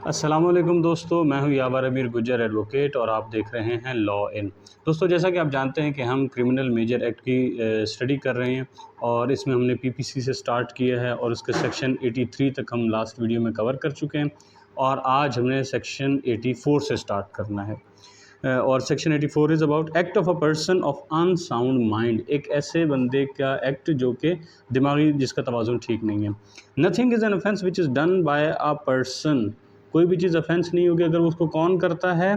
अस्सलामुअलैकुम दोस्तों, मैं हूं यावर अमीर गुज्जर एडवोकेट और आप देख रहे हैं लॉ इन। दोस्तों, जैसा कि आप जानते हैं कि हम क्रिमिनल मेजर एक्ट की स्टडी कर रहे हैं और इसमें हमने पीपीसी से स्टार्ट किया है और उसके सेक्शन 83 तक हम लास्ट वीडियो में कवर कर चुके हैं और आज हमने सेक्शन 84 से स्टार्ट करना है। और section 84 is about act of a person of unsound mind. एक ऐसे बंदे का एक्ट जो कि दिमागी जिसका तवाज़ुन ठीक नहीं है। Nothing is an offence which is done by a person. कोई भी चीज़ ऑफेंस नहीं होगी अगर उसको कौन करता है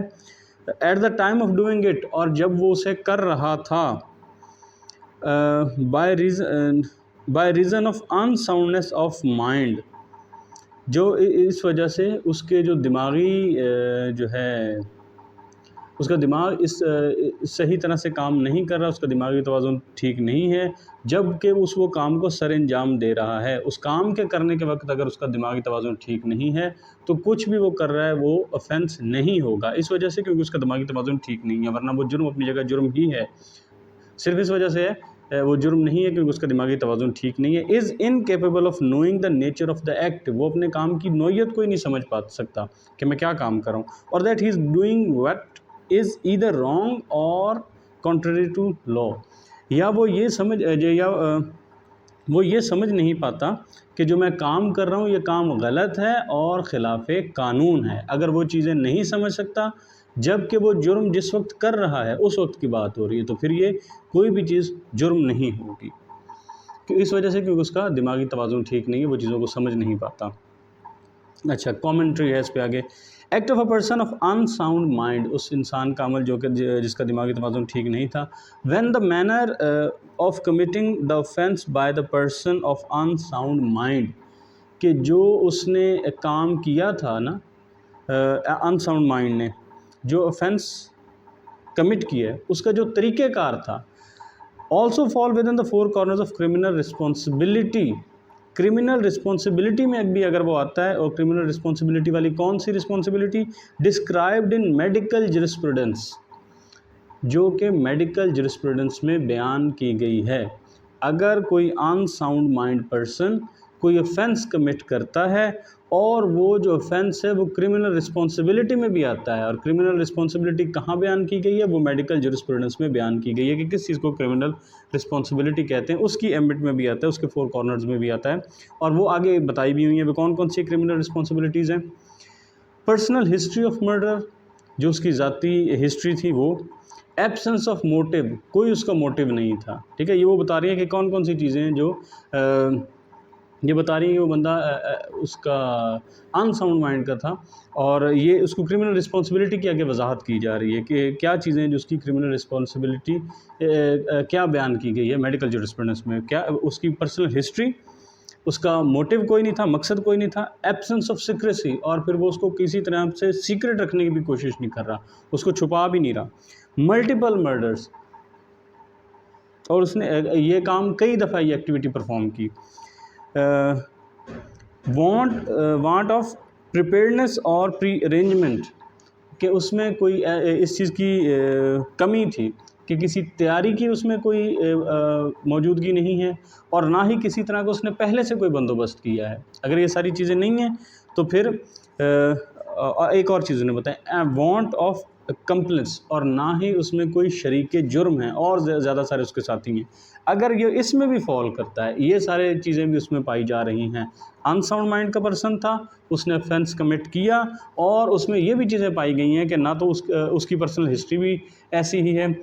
eight the time of doing it, और जब वो उसे कर रहा था bye reason of unsoundness of mind, जो इस वजह से उसके जो दिमागी जो है उसका दिमाग इस सही तरह से काम नहीं कर रहा, उसका दिमागी तवाज़ुन ठीक नहीं है जबकि वो काम को सर अंजाम दे रहा है। उस काम के करने के वक्त अगर उसका दिमागी तवाज़ुन ठीक नहीं है तो कुछ भी वो कर रहा है वो ऑफेंस नहीं होगा, इस वजह से क्योंकि उसका दिमागी तवाज़ुन ठीक नहीं है। वरना वो जुर्म अपनी जगह जुर्म ही है, सिर्फ इस वजह से है वो जुर्म नहीं है क्योंकि उसका दिमागी तवाज़ुन ठीक नहीं है। Is incapable of knowing the nature of the act. वो अपने काम की नोयत को ही नहीं समझ पा सकता कि मैं क्या काम कर रहा हूँ, और that he is doing what is either wrong or contrary to law. या वो ये समझ नहीं पाता कि जो मैं काम कर रहा हूँ ये काम गलत है और ख़िलाफ़ कानून है। अगर वो चीज़ें नहीं समझ सकता जबकि वो जुर्म जिस वक्त कर रहा है उस वक्त की बात हो रही है, तो फिर ये कोई भी चीज़ जुर्म नहीं होगी। इस वजह से क्योंकि उसका दिमागी तवाज़ुन ठीक नहीं है, वो चीज़ों को समझ नहीं पाता। अच्छा, कॉमेंट्री है इस पे आगे। Act of a person of unsound mind, उस इंसान का अमल जो कि जिसका दिमागी तवाज़ुन ठीक नहीं था। When the manner of committing the offence by the person of unsound mind, कि जो उसने काम किया था ना अनसाउंड माइंड ने जो ऑफेंस कमिट किया है उसका जो तरीक़ेकार था। Also fall with in the four corners of criminal responsibility. Criminal responsibility में भी अगर वो आता है, और क्रिमिनल रिस्पॉन्सिबिलिटी वाली कौन सी रिस्पॉन्सिबिलिटी? डिस्क्राइब्ड इन मेडिकल जरिस्प्रूडेंस, जो कि मेडिकल जरिस्प्रूडेंस में बयान की गई है। अगर कोई अनसाउंड माइंड पर्सन कोई ऑफेंस कमिट करता है और वो जो ऑफेंस है वो क्रिमिनल रिस्पॉन्सिबिलिटी में भी आता है, और क्रिमिनल रिस्पॉन्सिबिलिटी कहाँ बयान की गई है? वो मेडिकल जरिस्प्रूडेंस में बयान की गई है कि किस चीज़ को क्रिमिनल रिस्पॉन्सिबिलिटी कहते हैं। उसकी एम्बिट में भी आता है, उसके फोर कॉर्नर्स में भी आता है, और वो आगे बताई भी हुई है वो कौन कौन सी क्रिमिनल रिस्पॉन्सिबिलिटीज़ हैं। पर्सनल हिस्ट्री ऑफ मर्डर, जो उसकी ज़ाती हिस्ट्री थी वो। एब्सेंस ऑफ मोटिव, कोई उसका मोटिव नहीं था। ठीक है, ये वो बता रही है कि कौन कौन सी चीज़ें हैं जो ये बता रही है कि वो बंदा उसका अनसाउंड माइंड का था, और ये उसको क्रिमिनल रिस्पॉन्सिबिलिटी की आगे वजाहत की जा रही है कि क्या चीज़ें हैं जो उसकी क्रिमिनल रिस्पॉन्सिबिलिटी क्या बयान की गई है मेडिकल जरिस्प्रूडेंस में। क्या उसकी पर्सनल हिस्ट्री, उसका मोटिव कोई नहीं था, मकसद कोई नहीं था। एब्सेंस ऑफ सीक्रेसी, और फिर वो उसको किसी तरह से सीक्रेट रखने की भी कोशिश नहीं कर रहा, उसको छुपा भी नहीं रहा। मल्टीपल मर्डर्स, और उसने ये काम कई दफ़ा ये एक्टिविटी परफॉर्म की। वांट ऑफ प्रिपेयर्डनेस और प्री अरेंजमेंट, कि उसमें कोई इस चीज़ की कमी थी कि किसी तैयारी की उसमें कोई मौजूदगी नहीं है, और ना ही किसी तरह का उसने पहले से कोई बंदोबस्त किया है। अगर ये सारी चीज़ें नहीं हैं तो फिर एक और चीज़ उन्हें बताएं, वांट ऑफ कंप्लेंस, और ना ही उसमें कोई शरीक जुर्म है और ज़्यादा सारे उसके साथी हैं। अगर ये इसमें भी फॉल करता है, ये सारे चीज़ें भी उसमें पाई जा रही हैं। अनसाउंड माइंड का पर्सन था, उसने ऑफेंस कमिट किया, और उसमें ये भी चीज़ें पाई गई हैं कि ना तो उसकी पर्सनल हिस्ट्री भी ऐसी ही है,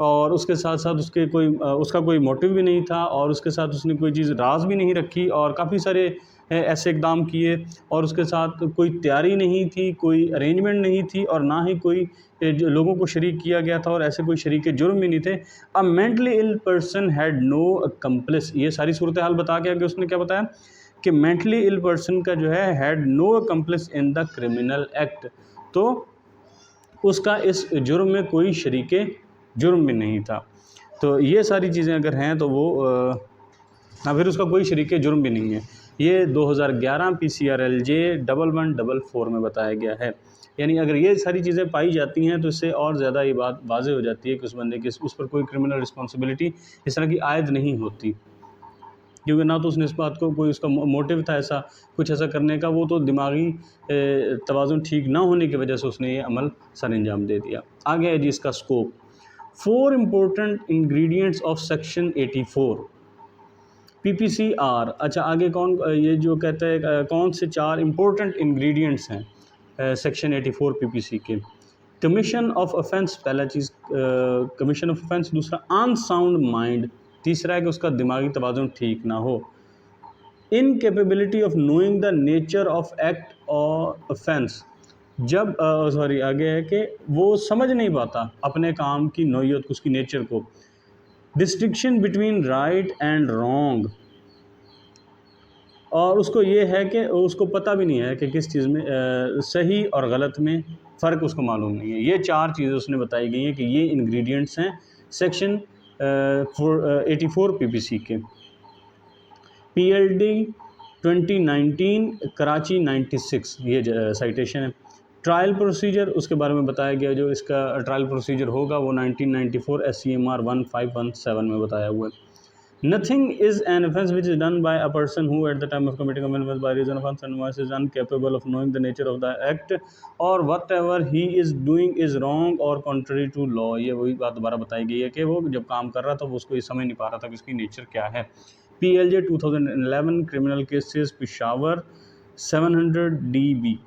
और उसके साथ साथ उसका कोई मोटिव भी नहीं था, और उसके साथ उसने कोई चीज़ राज भी नहीं रखी, और काफ़ी सारे ऐसे इकदाम किए, और उसके साथ कोई तैयारी नहीं थी, कोई अरेंजमेंट नहीं थी, और ना ही कोई जो लोगों को शरीक किया गया था, और ऐसे कोई शरीक जुर्म भी नहीं थे। A mentally ill person had no accomplice, ये सारी सूरत हाल बता के आगे उसने क्या बताया कि मेंटली इल पर्सन का जो है had no accomplice in the criminal act, तो उसका इस जुर्म में कोई शरीक जुर्म भी नहीं था। तो ये सारी चीज़ें अगर हैं तो वो फिर उसका कोई शरीक जुर्म भी नहीं है। ये 2011 PCRLJ 1144 में बताया गया है। यानी अगर ये सारी चीज़ें पाई जाती हैं तो इससे और ज़्यादा ये बात वाज़ेह हो जाती है कि उस बंदे की उस पर कोई क्रिमिनल रिस्पॉन्सिबिलिटी इस तरह की आयद नहीं होती। क्योंकि ना तो उसने इस बात को कोई उसका मोटिव था ऐसा कुछ ऐसा करने का, वो तो दिमागी तवाज़ुन ठीक ना होने की वजह से उसने ये अमल सर अंजाम दे दिया। आगे है जी इसका scope. 4 important ingredients of section 84 PPCR। अच्छा आगे कौन ये जो कहता है कौन से 4 इम्पोर्टेंट इंग्रेडिएंट्स हैं सेक्शन 84 PPC के। कमीशन ऑफ ऑफेंस, पहला चीज़ कमीशन ऑफ ऑफेंस, दूसरा अनसाउंड माइंड, तीसरा है कि उसका दिमागी तवाज़ुन ठीक ना हो, incapability of knowing the nature of act और ऑफेंस, जब सॉरी आगे है कि वो समझ नहीं पाता अपने काम की नोयत उसकी नेचर को, distinction between right and wrong, और उसको ये है कि उसको पता भी नहीं है कि किस चीज़ में सही और गलत में फ़र्क उसको मालूम नहीं है। ये 4 चीज़ें उसने बताई गई हैं कि ये इंग्रेडिएंट्स हैं सेक्शन 84 PPC के। PLD 2019 कराची 96 ये साइटेशन है। ट्रायल प्रोसीजर उसके बारे में बताया गया, जो इसका ट्रायल प्रोसीजर होगा वो 1994 SCMR 1517 में बताया हुआ है। Nothing is an offence which is done by a person who at the time of committing an offence by reason of unsoundness is incapable of knowing the nature of the act or whatever he is doing is wrong or contrary to law। ये वही बात दोबारा बताई गई है कि वो जब काम कर रहा था वो उसको ये समझ नहीं पा रहा था कि इसकी नेचर क्या है। PLJ 2011 criminal cases Peshawar 700 DB।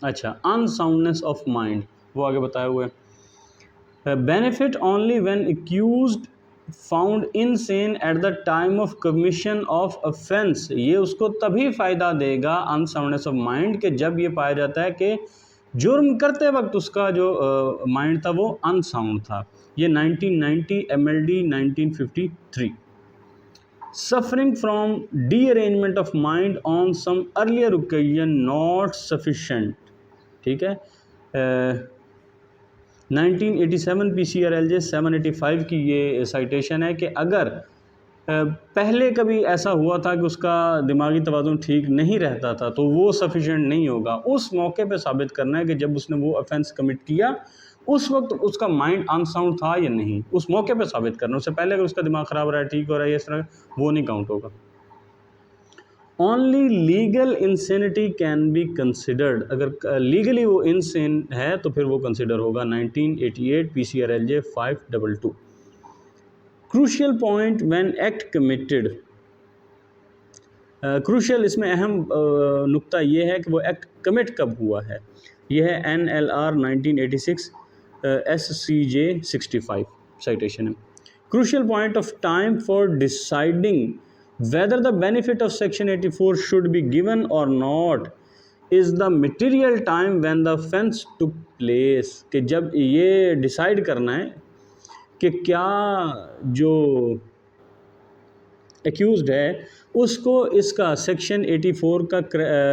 अच्छा अनसाउंडनेस ऑफ माइंड वो आगे बताया हुआ है। Benefit only when accused found insane eight the time of commission of offence, ये उसको तभी फ़ायदा देगा अनसाउंडनेस ऑफ माइंड के जब ये पाया जाता है कि जुर्म करते वक्त उसका जो माइंड था वो अनसाउंड था। ये 1990 MLD 1953। Suffering from derangement of mind on some earlier occasion not sufficient, ठीक है। 1987 PCRLJ 785 की ये साइटेशन है कि अगर पहले कभी ऐसा हुआ था कि उसका दिमागी तवाज़ुन ठीक नहीं रहता था तो वो सफिशेंट नहीं होगा। उस मौके पे साबित करना है कि जब उसने वो ऑफेंस कमिट किया उस वक्त उसका माइंड अनसाउंड था या नहीं, उस मौके पे साबित करना। उससे पहले अगर उसका दिमाग ख़राब हो रहा है, ठीक हो रहा है, इस तरह वो नहीं काउंट होगा। Only legal insanity can be considered, अगर लीगली वो इनसेन है तो फिर वो कंसिडर होगा। 1988 PCRLJ 522। Crucial point when act committed, crucial इसमें अहम नुक्ता ये है कि वो एक्ट कमिट कब हुआ है। यह है NLR 1986 SCJ 65 साइटेशन है। Crucial point of time for deciding whether the benefit of section 84 should be given or not is the material time when the offense took place, कि जब ये डिसाइड करना है कि क्या जो एक्यूज्ड है उसको इसका सेक्शन 84 का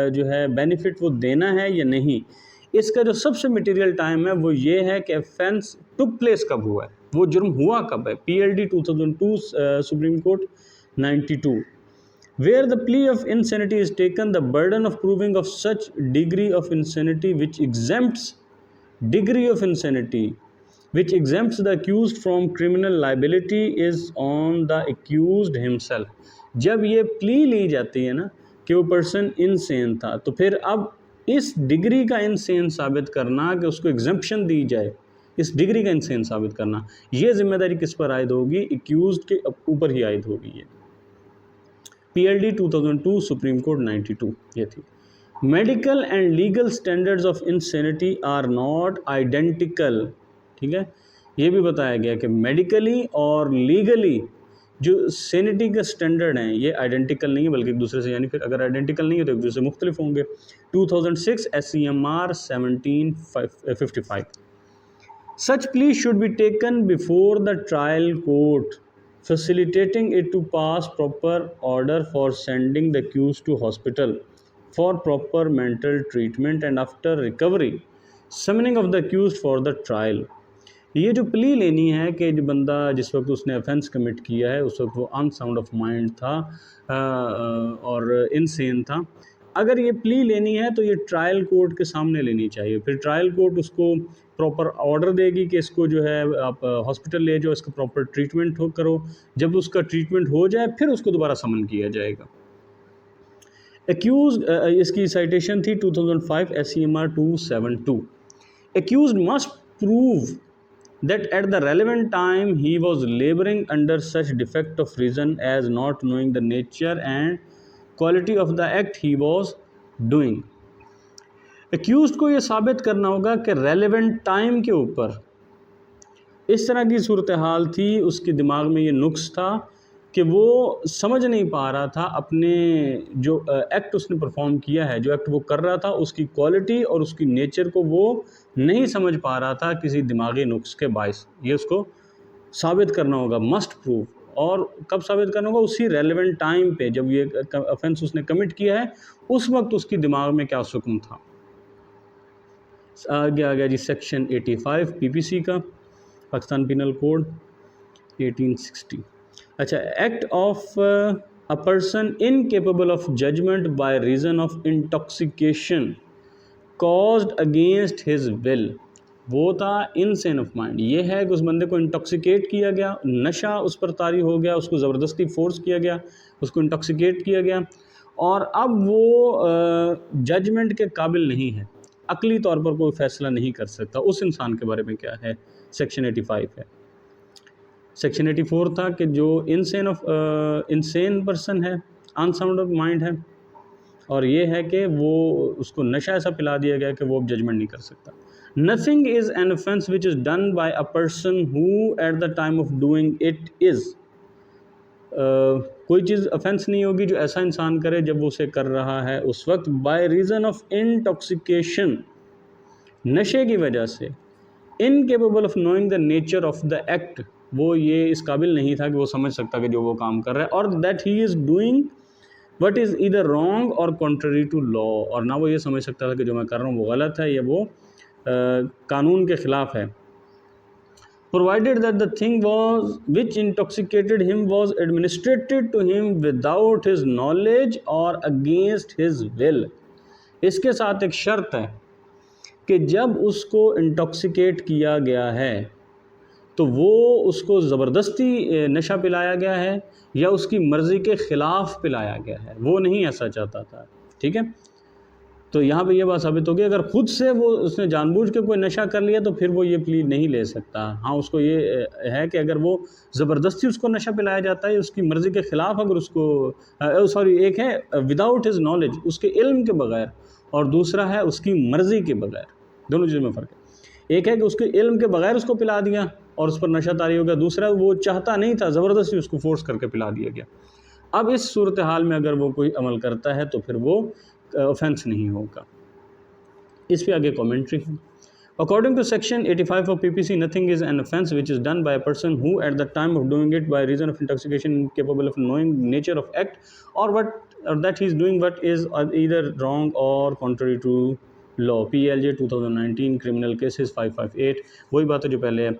जो है बेनिफिट वो देना है या नहीं, इसका जो सबसे मटेरियल टाइम है वो ये है कि ऑफेंस टुक प्लेस कब हुआ है, वो जुर्म हुआ कब है। PLD 2002 supreme court 92। Where the plea of insanity is taken, the burden of proving of such degree of insanity which exempts the accused from criminal liability is on the accused himself। जब ये plea ली जाती है ना कि वो person insane था, तो फिर अब इस डिग्री का इनसेन साबित करना कि उसको एग्जम्पशन दी जाए, इस डिग्री का इनसेन साबित करना, ये जिम्मेदारी किस पर आयद होगी? एक्यूज्ड के ऊपर ही आयद होगी। ये PLD 2002 सुप्रीम कोर्ट 92 ये थी। Medical and legal standards of insanity are not identical, ठीक है। ये भी बताया गया कि मेडिकली और लीगली जो सैनिटी के स्टैंडर्ड हैं ये आइडेंटिकल नहीं है बल्कि एक दूसरे से, यानी फिर अगर आइडेंटिकल नहीं है तो एक दूसरे से मुख्तलिफ होंगे। 2006 SCMR 1755। Such plea should be taken before the trial court, facilitating it to pass proper order for sending the accused to hospital for proper mental treatment and after recovery, summoning of the accused for the trial। ये जो plea लेनी है कि जो बंदा जिस वक्त उसने ऑफेंस कमिट किया है उस वक्त वो अनसाउंड ऑफ माइंड था और इनसेन था, अगर ये प्ली लेनी है तो ये ट्रायल कोर्ट के सामने लेनी चाहिए, फिर ट्रायल कोर्ट उसको प्रॉपर ऑर्डर देगी कि इसको जो है आप हॉस्पिटल ले जाओ, इसका प्रॉपर ट्रीटमेंट हो करो। जब उसका ट्रीटमेंट हो जाए फिर उसको दोबारा समन किया जाएगा। एक्यूज, इसकी साइटेशन थी 2005 SCMR 272। Accused must prove that at the relevant time he was laboring under such defect of reason as not knowing the nature and quality of the act he was doing। Accused को ये साबित करना होगा कि relevant time के ऊपर इस तरह की सूरत हाल थी, उसके दिमाग में ये नुक्स था कि वो समझ नहीं पा रहा था अपने जो एक्ट उसने परफॉर्म किया है, जो एक्ट वो कर रहा था, उसकी क्वालिटी और उसकी नेचर को वो नहीं समझ पा रहा था किसी दिमागी नुक्स के बायस। ये उसको साबित करना होगा, मस्ट प्रूव। और कब साबित करना होगा? उसी रेलेवेंट टाइम पे, जब ये ऑफेंस उसने कमिट किया है उस वक्त उसकी दिमाग में क्या सुकून था। आगे आ गया जी सेक्शन 85 PPC का, पाकिस्तान पिनल कोड 1860। अच्छा, act of a person incapable of judgment by reason of intoxication caused against his will, वो था इनसेन ऑफ माइंड। ये है कि उस बंदे को इंटॉक्सिकेट किया गया, नशा उस पर तारी हो गया, उसको ज़बरदस्ती फोर्स किया गया, उसको इंटॉक्सिकेट किया गया और अब वो जजमेंट के काबिल नहीं है, अकली तौर पर कोई फ़ैसला नहीं कर सकता। उस इंसान के बारे में क्या है? सेक्शन 85 है। सेक्शन 84 था कि जो इंसेन पर्सन है, अनसाउंड ऑफ माइंड है, और ये है कि वो उसको नशा ऐसा पिला दिया गया कि वो अब जजमेंट नहीं कर सकता। Nothing is an offence which is done by a person who at the time of doing it is, कोई चीज़ ऑफेंस नहीं होगी जो ऐसा इंसान करे जब वो उसे कर रहा है उस वक्त, बाय रीज़न ऑफ इंटॉक्सिकेशन, नशे की वजह से, incapable of knowing the nature of the act, वो ये इस काबिल नहीं था कि वो समझ सकता कि जो वो काम कर रहा है, और that he is doing what is either wrong or contrary to law, और ना वो ये समझ सकता था कि जो मैं कर रहा हूँ वो गलत है या वो कानून के ख़िलाफ़ है। Provided that the thing was which intoxicated him was administered to him without his knowledge और अगेंस्ट हिज विल। इसके साथ एक शर्त है कि जब उसको इंटॉक्सिकेट किया गया है तो वो उसको ज़बरदस्ती नशा पिलाया गया है या उसकी मर्ज़ी के ख़िलाफ़ पिलाया गया है, वो नहीं ऐसा चाहता था। ठीक है, तो यहाँ पे ये बात साबित होगी, अगर ख़ुद से वो उसने जानबूझ के कोई नशा कर लिया तो फिर वो ये प्ली नहीं ले सकता। हाँ, उसको ये है कि अगर वो ज़बरदस्ती उसको नशा पिलाया जाता है उसकी मर्ज़ी के ख़िलाफ़, अगर उसको सॉरी, एक है विदाउट हिज नॉलेज, उसके इल्म के बग़ैर, और दूसरा है उसकी मर्ज़ी के बग़ैर, दोनों चीज़ों में फ़र्क है। एक है कि उसके इल्म के बग़ैर उसको पिला दिया और उस पर नशा तारी हो गया, दूसरा वो चाहता नहीं था, ज़बरदस्ती उसको फोर्स करके पिला दिया गया। अब इस सूरत हाल में अगर वो कोई अमल करता है तो फिर वो ऑफेंस नहीं होगा। इस पे आगे कमेंट्री है। According to section 85 of PPC, nothing is an offence which is done by a person who at the time of doing it by reason of intoxication incapable of knowing nature of act or what or that he is doing what is either wrong or contrary to law. PLJ 2019 criminal cases 558, वही बात है जो पहले है।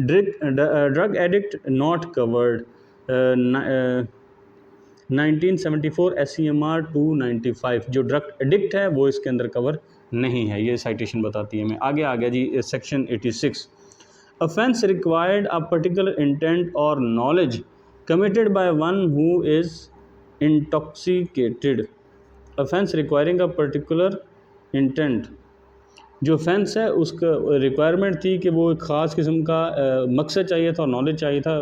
Drug addict not covered, 1974 SCMR 295, जो drug addict है वो इसके अंदर कवर नहीं है, ये साइटेशन बताती है। मैं आगे आ गया जी section 86। Offence required a particular intent और knowledge committed by one who is intoxicated. Offence requiring a particular intent, जो ऑफेंस है उसका रिक्वायरमेंट थी कि वो एक ख़ास किस्म का मकसद चाहिए था और नॉलेज चाहिए था।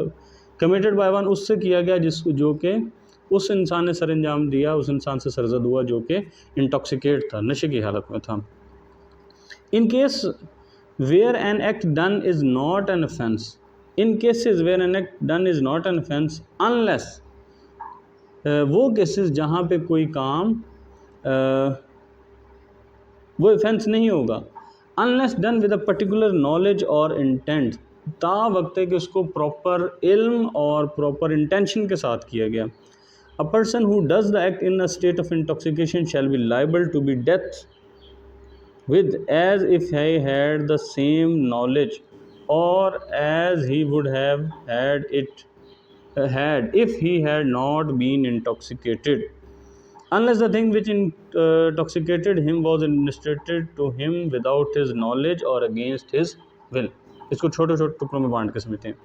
कमिटेड बाय वन, उससे किया गया जिसको, जो कि उस इंसान ने सर अंजाम दिया, उस इंसान से सरजद हुआ जो कि इंटॉक्सिकेट था, नशे की हालत में था। In case where an act done is not an offence, in cases where an act done is not an offence unless, वो केसेस जहाँ पे कोई काम वो ऑफेंस नहीं होगा, unless done with a particular knowledge और इंटेंट, ता वक्त है कि उसको प्रॉपर इल्म और प्रॉपर इंटेंशन के साथ किया गया। A person who does the act in a state of intoxication shall be liable to be death with as if he had the same knowledge or as he would have had if he had not been intoxicated। Unless the thing which intoxicated him was administered to him without his knowledge और against his will. इसको छोटे छोटे टुकड़ों में बांट के समझते हैं।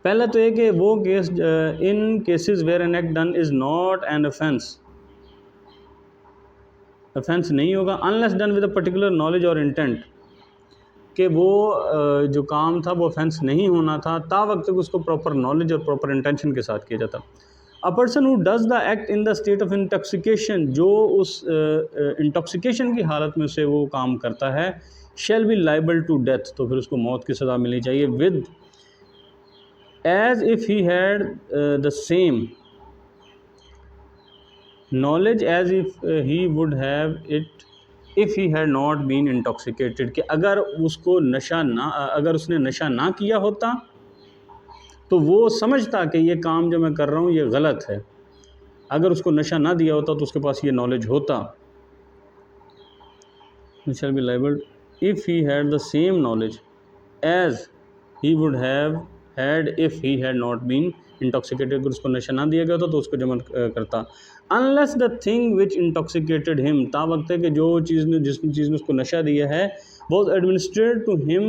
पहला तो ये कि वो case in cases where an act done is not an offence, offence नहीं होगा unless done with a particular knowledge और इंटेंट, कि वो जो काम था वो ऑफेंस नहीं होना था ता वक्त तक उसको प्रॉपर नॉलेज और प्रॉपर इंटेंशन के साथ किया जाता। अ person who does the act in the state of intoxication, जो उस इंटॉक्सिकेशन की हालत में से वो काम करता है, shall be liable to death, तो फिर उसको मौत की सज़ा मिलनी चाहिए, with as if he had the same knowledge as if he would have it if he had not been intoxicated, कि अगर उसको अगर उसने नशा ना किया होता तो वो समझता कि ये काम जो मैं कर रहा हूँ ये गलत है। अगर उसको नशा ना दिया होता तो उसके पास ये नॉलेज होता। Shall be liable if he had the same knowledge as he would have had if he had not been intoxicated, अगर उसको नशा ना दिया गया था तो उसको जमा करता। Unless the thing which intoxicated him, ता वक्त है कि जो चीज़ ने जिस चीज़ ने उसको नशा दिया है was administered to him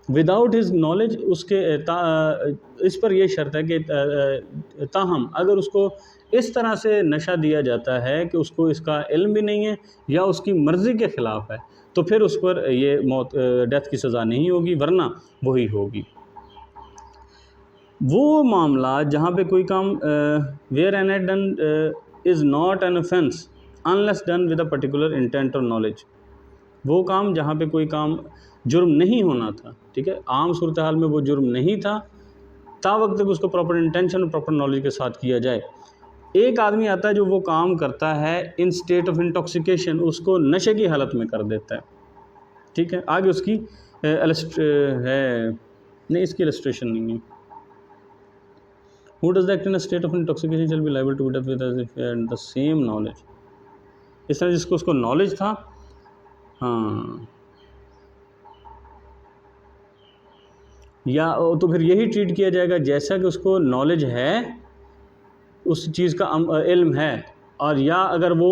without his knowledge, उसके इस पर यह शर्त है कि ताहम अगर उसको इस तरह से नशा दिया जाता है कि उसको इसका इल्म भी नहीं है या उसकी मर्ज़ी के ख़िलाफ़ है, तो फिर उस पर ये मौत डेथ की सज़ा नहीं होगी, वरना वही होगी। वो मामला जहाँ पे कोई काम where an act done is not an offence unless done with a particular intent और नॉलेज, वो काम जहाँ पे कोई काम जुर्म नहीं होना था, ठीक है, आम सूरत हाल में वो जुर्म नहीं था, ता वक्त तक उसको प्रॉपर इंटेंशन और प्रॉपर नॉलेज के साथ किया जाए। एक आदमी आता है जो वो काम करता है इन स्टेट ऑफ इंटॉक्सिकेशन, उसको नशे की हालत में कर देता है, ठीक है, आगे उसकी है नहीं, इसकी इलस्ट्रेशन नहीं है। Who does the act in a state of intoxication shall be liable to be death with as if he had the same knowledge। इस तरह जिसको उसको नॉलेज था, हाँ, या तो फिर यही ट्रीट किया जाएगा जैसा कि उसको नॉलेज है, उस चीज़ का इल्म है, और या अगर वो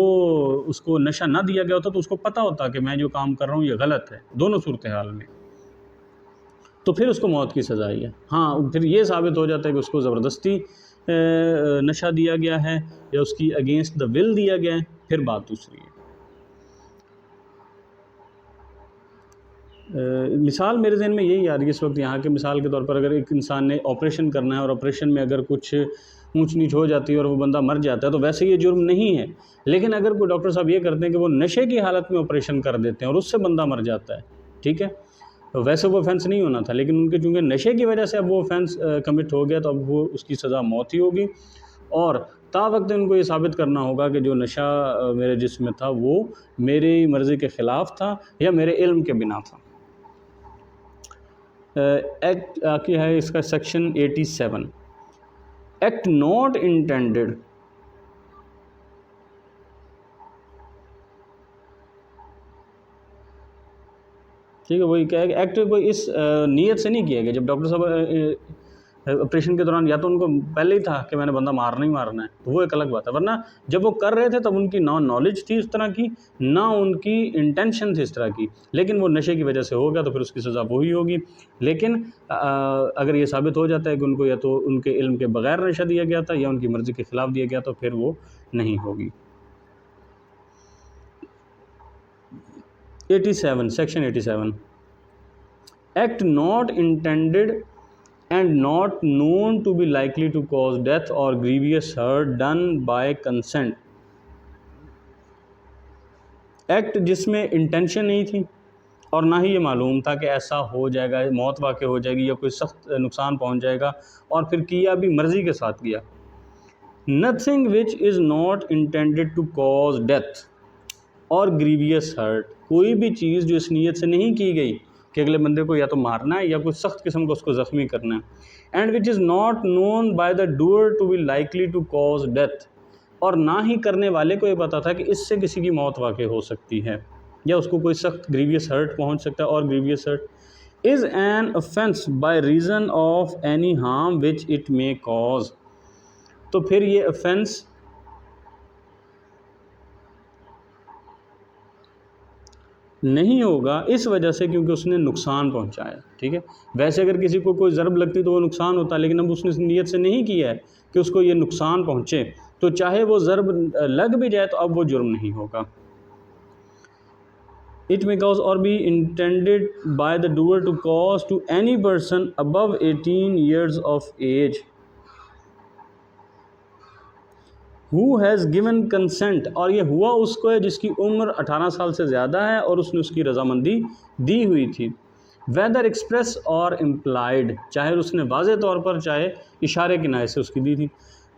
उसको नशा ना दिया गया होता तो उसको पता होता कि मैं जो काम कर रहा हूँ ये गलत है, दोनों सूरत हाल में, तो फिर उसको मौत की सज़ा है। हाँ, फिर ये साबित हो जाता है कि उसको ज़बरदस्ती नशा दिया गया है या उसकी अगेंस्ट द विल दिया गया है, फिर बात दूसरी है। मिसाल मेरे जहन में यही आ रही है इस वक्त यहाँ के, मिसाल के तौर पर अगर एक इंसान ने ऑपरेशन करना है और ऑपरेशन में अगर कुछ ऊंच नीच हो जाती है और वो बंदा मर जाता है तो वैसे ये जुर्म नहीं है, लेकिन अगर कोई डॉक्टर साहब ये करते हैं कि वो नशे की हालत में ऑपरेशन कर देते हैं और उससे बंदा मर जाता है, ठीक है, तो वैसे वो ऑफेंस नहीं होना था, लेकिन उनके चूँकि नशे की वजह से अब वो ऑफेंस कमिट हो गया तो अब वो उसकी सज़ा मौत ही होगी, और ता वक्त उनको ये साबित करना होगा कि जो नशा मेरे जिस्म में था वो मेरी मर्ज़ी के ख़िलाफ़ था या मेरे इल्म के बिना था। एक्ट क्या है इसका सेक्शन 87, एक्ट नॉट इंटेंडेड, ठीक है, वही क्या है कि एक्ट कोई इस नीयत से नहीं किया गया। जब डॉक्टर साहब ऑपरेशन के दौरान या तो उनको पहले ही था कि मैंने बंदा मारना ही मारना है, तो वो एक अलग बात है, वरना जब वो कर रहे थे तब उनकी ना नॉलेज थी इस तरह की, ना उनकी इंटेंशन थी इस तरह की, लेकिन वो नशे की वजह से हो गया तो फिर उसकी सज़ा वही होगी। लेकिन अगर ये साबित हो जाता है कि उनको या तो उनके इल्म के बगैर नशा दिया गया था या उनकी मर्ज़ी के ख़िलाफ़ दिया गया तो फिर वो नहीं होगी। 87 section 87, act not intended and not known to be likely to cause death or grievous hurt done by consent, act जिसमें इंटेंशन नहीं थी और ना ही ये मालूम था कि ऐसा हो जाएगा, मौत वाक़ई हो जाएगी या कोई सख्त नुकसान पहुंच जाएगा, और फिर किया भी मर्ज़ी के साथ किया। Nothing which is not intended to cause death और ग्रीवियस हर्ट, कोई भी चीज़ जो इस नीयत से नहीं की गई कि अगले बंदे को या तो मारना है या कोई सख्त किस्म का उसको ज़ख्मी करना है, and which is not known by the doer to be likely to cause death, और ना ही करने वाले को ये पता था कि इससे किसी की मौत वाक़ई हो सकती है या उसको कोई सख्त ग्रीवियस हर्ट पहुंच सकता है और grievous hurt, is an offence by reason of any harm which it may cause. तो फिर ये ऑफेंस नहीं होगा इस वजह से क्योंकि उसने नुकसान पहुंचाया। ठीक है, वैसे अगर किसी को कोई ज़रब लगती तो वो नुकसान होता, लेकिन अब उसने नीयत से नहीं किया है कि उसको ये नुकसान पहुंचे, तो चाहे वो ज़रब लग भी जाए तो अब वो जुर्म नहीं होगा। इट मे कॉज और be intended by the doer to cause to any person above 18 years of age who has given consent, और ये हुआ उसको है जिसकी उम्र 18 साल से ज़्यादा है और उसने उसकी रजामंदी दी हुई थी। वेदर एक्सप्रेस और इम्प्लाइड, चाहे उसने वाज़े तौर पर चाहे इशारे किनारे से उसकी दी थी।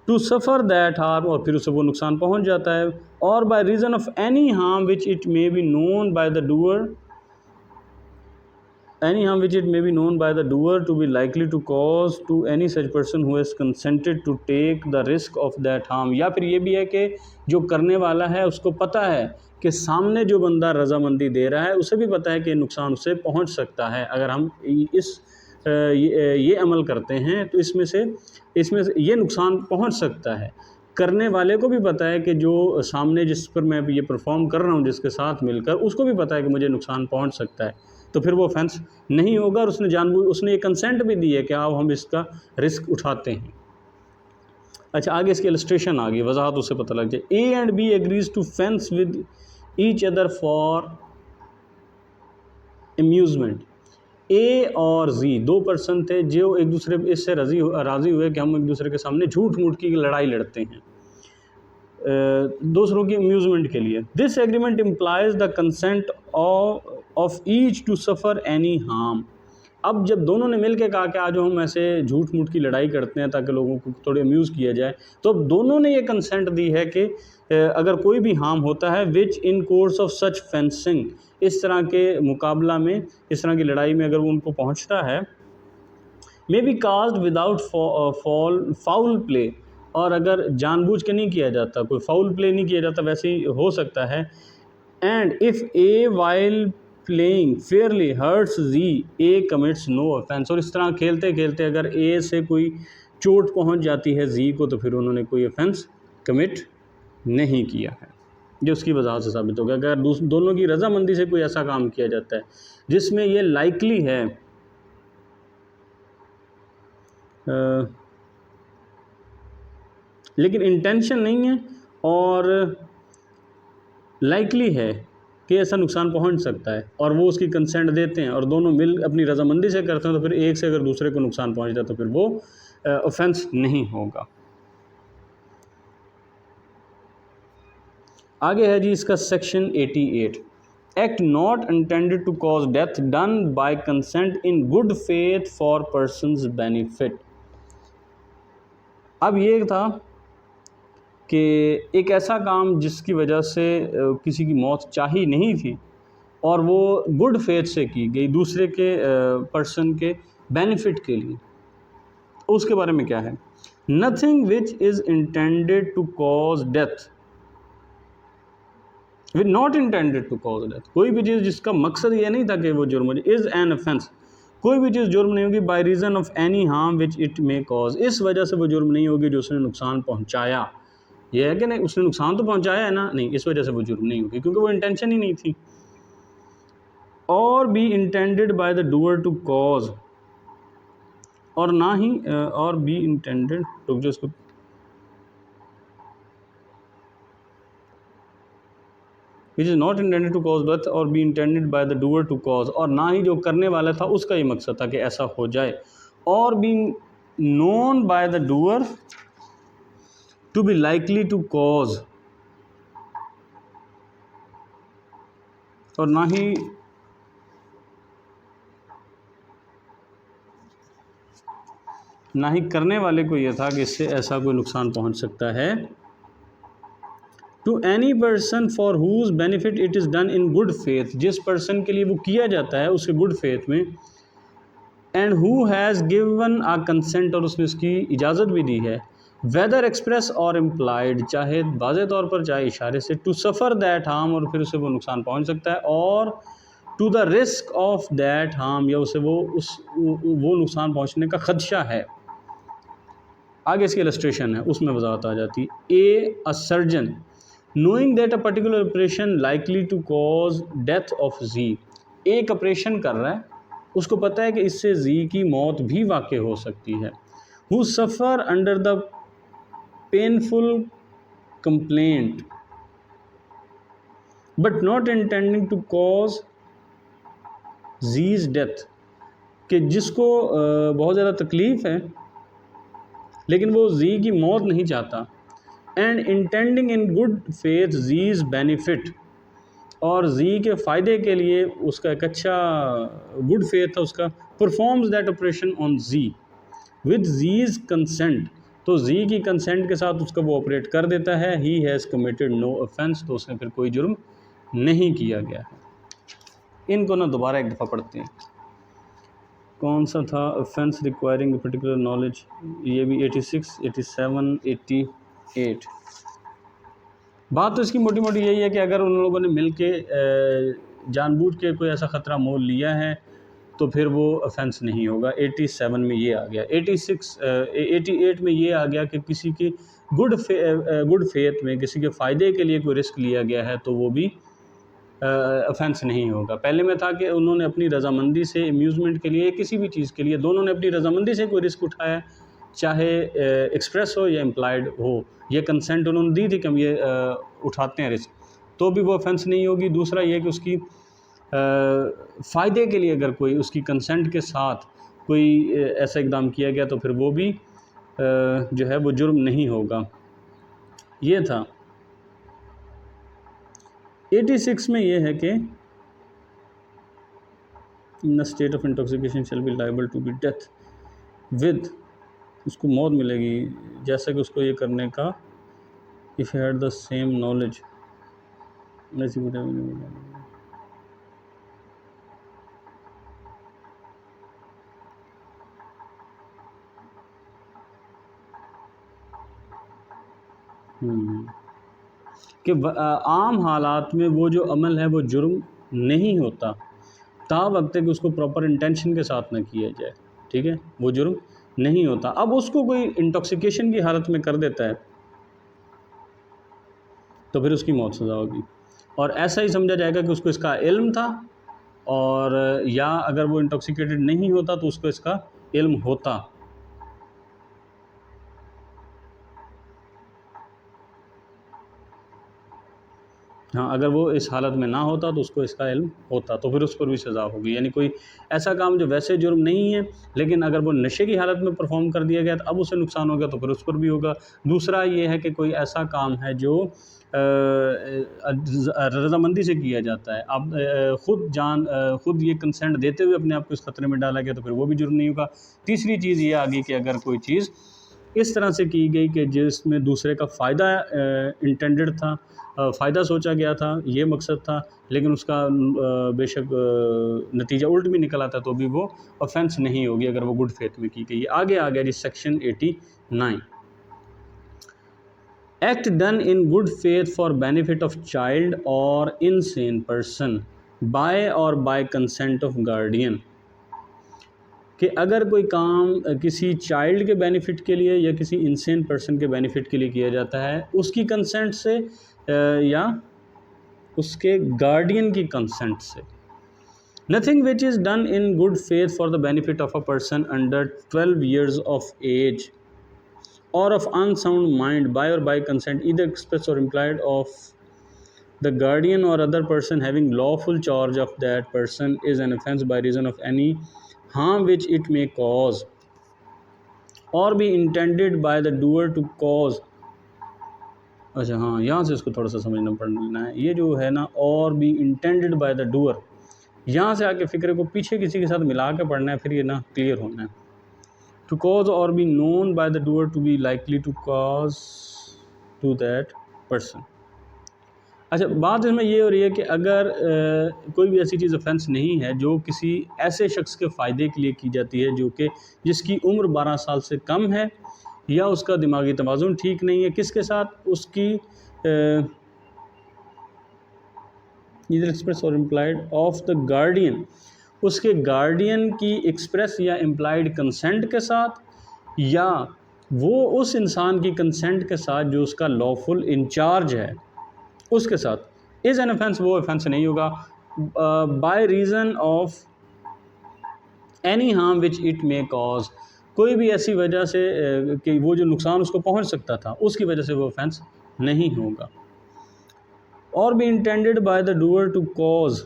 टू सफ़र दैट हार्म, और फिर उसे वो नुकसान पहुंच जाता है। और bye reason of any harm which it may be known by the doer, any harm which it may be known by the doer to be likely to cause to any such person who has consented to take the risk of that harm। या फिर ये भी है कि जो करने वाला है उसको पता है कि सामने जो बंदा रजामंदी दे रहा है उसे भी पता है कि नुकसान उसे पहुंच सकता है अगर हम ये अमल करते हैं, तो इसमें से ये नुकसान पहुंच सकता है। करने वाले को भी पता है कि जो सामने जिस पर मैं ये परफॉर्म कर रहा हूँ जिसके साथ मिलकर, उसको भी पता है कि मुझे नुकसान पहुंच सकता है, तो फिर वो ऑफेंस नहीं होगा। और उसने ये कंसेंट भी दी है कि आओ हम इसका रिस्क उठाते हैं। अच्छा, आगे इसकी इलस्ट्रेशन आ गई, वजाहत उससे पता लग जाए। A and B agrees to fence with each other for amusement. A और जी दो पर्सन थे जो एक दूसरे इससे राज़ी हुए कि हम एक दूसरे के सामने झूठ मूठ की लड़ाई लड़ते हैं दूसरों की अम्यूज़मेंट के लिए। This agreement implies the consent of each to suffer any harm. अब जब दोनों ने मिल के कहा कि आज हम ऐसे झूठ मूठ की लड़ाई करते हैं ताकि लोगों को थोड़े अम्यूज़ किया जाए, तो अब दोनों ने ये कंसेंट दी है कि अगर कोई भी हार्म होता है विच इन कोर्स ऑफ सच फेंसिंग, इस तरह के मुकाबला में, इस तरह की लड़ाई में अगर वो उनको पहुंचता है, may be caused without foul play, और अगर जानबूझ के नहीं किया जाता, कोई फाउल प्ले नहीं किया जाता, वैसे ही हो सकता है। And if A while playing fairly hurts G, A commits no offence. और इस तरह खेलते खेलते अगर ए से कोई चोट पहुंच जाती है जी को, तो फिर उन्होंने कोई ऑफेंस कमिट नहीं किया है। जो उसकी वजह से साबित होगा। अगर दोनों की रजामंदी से कोई ऐसा काम किया जाता है जिसमें ये लाइकली है लेकिन इंटेंशन नहीं है और लाइकली है कि ऐसा नुकसान पहुंच सकता है, और वो उसकी कंसेंट देते हैं और दोनों मिल अपनी रजामंदी से करते हैं, तो फिर एक से अगर दूसरे को नुकसान पहुंचता है तो फिर वो ऑफेंस नहीं होगा। आगे है जी इसका section 88, act not intended to cause death done by consent in good faith for person's benefit. अब ये था कि एक ऐसा काम जिसकी वजह से किसी की मौत चाही नहीं थी और वो गुड फेथ से की गई दूसरे के पर्सन के बेनिफिट के लिए, उसके बारे में क्या है। Nothing which is intended to cause death with not intended to cause death, कोई भी चीज़ जिसका मकसद ये नहीं था कि वो जुर्म हो जाए। इज़ एन ऑफेंस, कोई भी चीज़ जुर्म नहीं होगी bye reason of any harm which it may cause, इस वजह से वो जुर्म नहीं होगी जो उसने नुकसान पहुंचाया। ये है कि नहीं, उसने नुकसान तो पहुंचाया है ना, नहीं, इस वजह से वो जुर्म नहीं होगी क्योंकि वो इंटेंशन ही नहीं थी। Or be intended by the doer to cause, और ना ही और बी इंटेंडेड तो जो उसको which is not intended to cause death or be intended by the doer to cause, और ना ही जो करने वाला था उसका ये मकसद था कि ऐसा हो जाए। और be known by the doer to be likely to cause, और ना ही करने वाले को यह था कि इससे ऐसा कोई नुकसान पहुंच सकता है। To any person for whose benefit it is done in good faith, जिस पर्सन के लिए वो किया जाता है उसके गुड फेथ में। And who has given a consent, और उसने उसकी इजाज़त भी दी है, वेदर एक्सप्रेस और इम्प्लाइड, चाहे वाज़े तौर पर चाहे इशारे से, टू सफ़र दैट हार्म, और फिर उसे वो नुकसान पहुंच सकता है। और to the risk of that harm, या उसे वो नुकसान पहुंचने का खदशा है। आगे इसकी इलस्ट्रेशन है, उसमें वजाहत आ जाती है। A surgeon knowing that a particular operation likely to cause death of Z, एक ऑपरेशन कर रहा है, उसको पता है कि इससे जी की मौत भी वाक़ हो सकती है। Who suffer under the painful complaint but not intending to cause Z's death, कि जिसको बहुत ज़्यादा तकलीफ़ है लेकिन वो जी की मौत नहीं चाहता। And intending in good faith Z's benefit, और जी के फ़ायदे के लिए उसका एक अच्छा गुड फेथ था उसका। Performs that operation on Z with Z's consent, तो जी की कंसेंट के साथ उसका वो ऑपरेट कर देता है। He has committed no offence, तो उसने फिर कोई जुर्म नहीं किया गया है। इनको ना दोबारा एक दफ़ा पढ़ते हैं। कौन सा था? ऑफेंस रिक्वायरिंग पर्टिकुलर नॉलेज, ये भी 86, 87, 88। बात तो इसकी मोटी मोटी यही है कि अगर उन लोगों ने मिल के जानबूझ के कोई ऐसा ख़तरा मोल लिया है तो फिर वो ऑफेंस नहीं होगा। 87 में ये आ गया, 88 में ये आ गया कि किसी की गुड फेथ में किसी के फ़ायदे के लिए कोई रिस्क लिया गया है तो वो भी ऑफेंस नहीं होगा। पहले में था कि उन्होंने अपनी रजामंदी से अम्यूज़मेंट के लिए, किसी भी चीज़ के लिए, दोनों ने अपनी रजामंदी से कोई रिस्क उठाया, चाहे एक्सप्रेस हो या इम्प्लाइड हो, ये कंसेंट उन्होंने दी थी कि हम ये उठाते हैं रिस्क, तो भी वो ऑफेंस नहीं होगी। दूसरा ये कि उसकी फ़ायदे के लिए अगर कोई उसकी कंसेंट के साथ कोई ऐसा इकदाम किया गया तो फिर वो भी जो है वो जुर्म नहीं होगा। ये था। 86 में ये है कि in the state of intoxication shall be liable to be death with, उसको मौत मिलेगी जैसा कि उसको ये करने का if had the same knowledge. कि आम हालात में वो जो अमल है वो जुर्म नहीं होता तावक्त कि उसको प्रॉपर इंटेंशन के साथ ना किया जाए, ठीक है, वो जुर्म नहीं होता। अब उसको कोई इंटॉक्सिकेशन की हालत में कर देता है तो फिर उसकी मौत सज़ा होगी, और ऐसा ही समझा जाएगा कि उसको इसका इल्म था, और या अगर वो इंटॉक्सिकेटेड नहीं होता तो उसको इसका इल्म होता। हाँ, अगर वो इस हालत में ना होता तो उसको इसका इल्म होता तो फिर उस पर भी सज़ा होगी। यानी कोई ऐसा काम जो वैसे जुर्म नहीं है लेकिन अगर वो नशे की हालत में परफॉर्म कर दिया गया तो अब उसे नुकसान हो गया तो फिर उस पर भी होगा। दूसरा ये है कि कोई ऐसा काम है जो रजामंदी से किया जाता है, अब खुद ये कंसेंट देते हुए अपने आप को इस ख़तरे में डाला गया तो फिर वो भी जुर्म नहीं होगा। तीसरी चीज़ ये आ गई कि अगर कोई चीज़ इस तरह से की गई कि जिसमें दूसरे का फ़ायदा इंटेंडेड था, फ़ायदा सोचा गया था, ये मकसद था, लेकिन उसका बेशक नतीजा उल्ट भी निकल आता तो भी वो ऑफेंस नहीं होगी अगर वो गुड फेथ में की गई। आगे आ गया जी section 89। Act done in good faith for benefit of child or insane person by और बाय कंसेंट ऑफ गार्डियन, कि अगर कोई काम किसी चाइल्ड के बेनिफिट के लिए या किसी इंसेन पर्सन के बेनिफिट के लिए किया जाता है उसकी कंसेंट से या उसके गार्डियन की कंसेंट से। Nothing which is done in good faith for the benefit of a person under 12 years of एज और ऑफ अनसाउंड माइंड बाय और बाय कंसेंट ईदर एक्सप्रेस और इम्प्लाइड ऑफ द गार्डियन और other person having lawful charge of that person is an offence by reason of any harm which it may cause or be intended by the doer to cause। अच्छा हाँ, यहाँ से इसको थोड़ा सा समझना पड़ना है। ये जो है ना, और be intended by the doer, यहाँ से आके फ़िक्र को पीछे किसी के साथ मिला के पढ़ना है, फिर ये ना क्लियर होना है। टू कॉज और be known by the doer to be likely to cause to that person. अच्छा, बात इसमें ये हो रही है कि अगर कोई भी ऐसी चीज़ ऑफेंस नहीं है जो किसी ऐसे शख्स के फ़ायदे के लिए की जाती है जो कि जिसकी उम्र 12 साल से कम है या उसका दिमागी तवाज़ुन ठीक नहीं है, किसके साथ, उसकी ईदर एक्सप्रेस और इम्प्लाइड ऑफ द गार्डियन, उसके गार्डियन की एक्सप्रेस या इम्प्लाइड कंसेंट के साथ, या वो उस इंसान की कंसेंट के साथ जो उसका लॉफुल इंचार्ज है उसके साथ। इज़ एन ऑफेंस, वो ऑफेंस नहीं होगा। Bye reason of any harm which it may cause, कोई भी ऐसी वजह से कि वो जो नुकसान उसको पहुंच सकता था उसकी वजह से वो ऑफेंस नहीं होगा। और be intended by the doer to cause,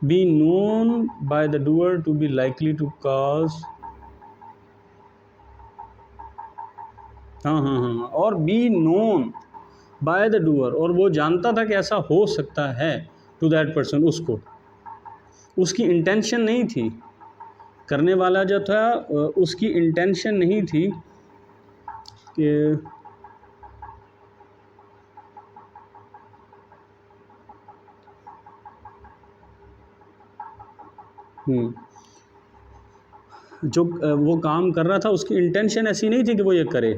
be known by the doer to be likely to cause, हाँ, और be known by the doer, और वो जानता था कि ऐसा हो सकता है, टू दैट पर्सन, उसको, उसकी इंटेंशन नहीं थी, करने वाला जो था उसकी इंटेंशन नहीं थी कि जो वो काम कर रहा था उसकी इंटेंशन ऐसी नहीं थी कि वो ये करे,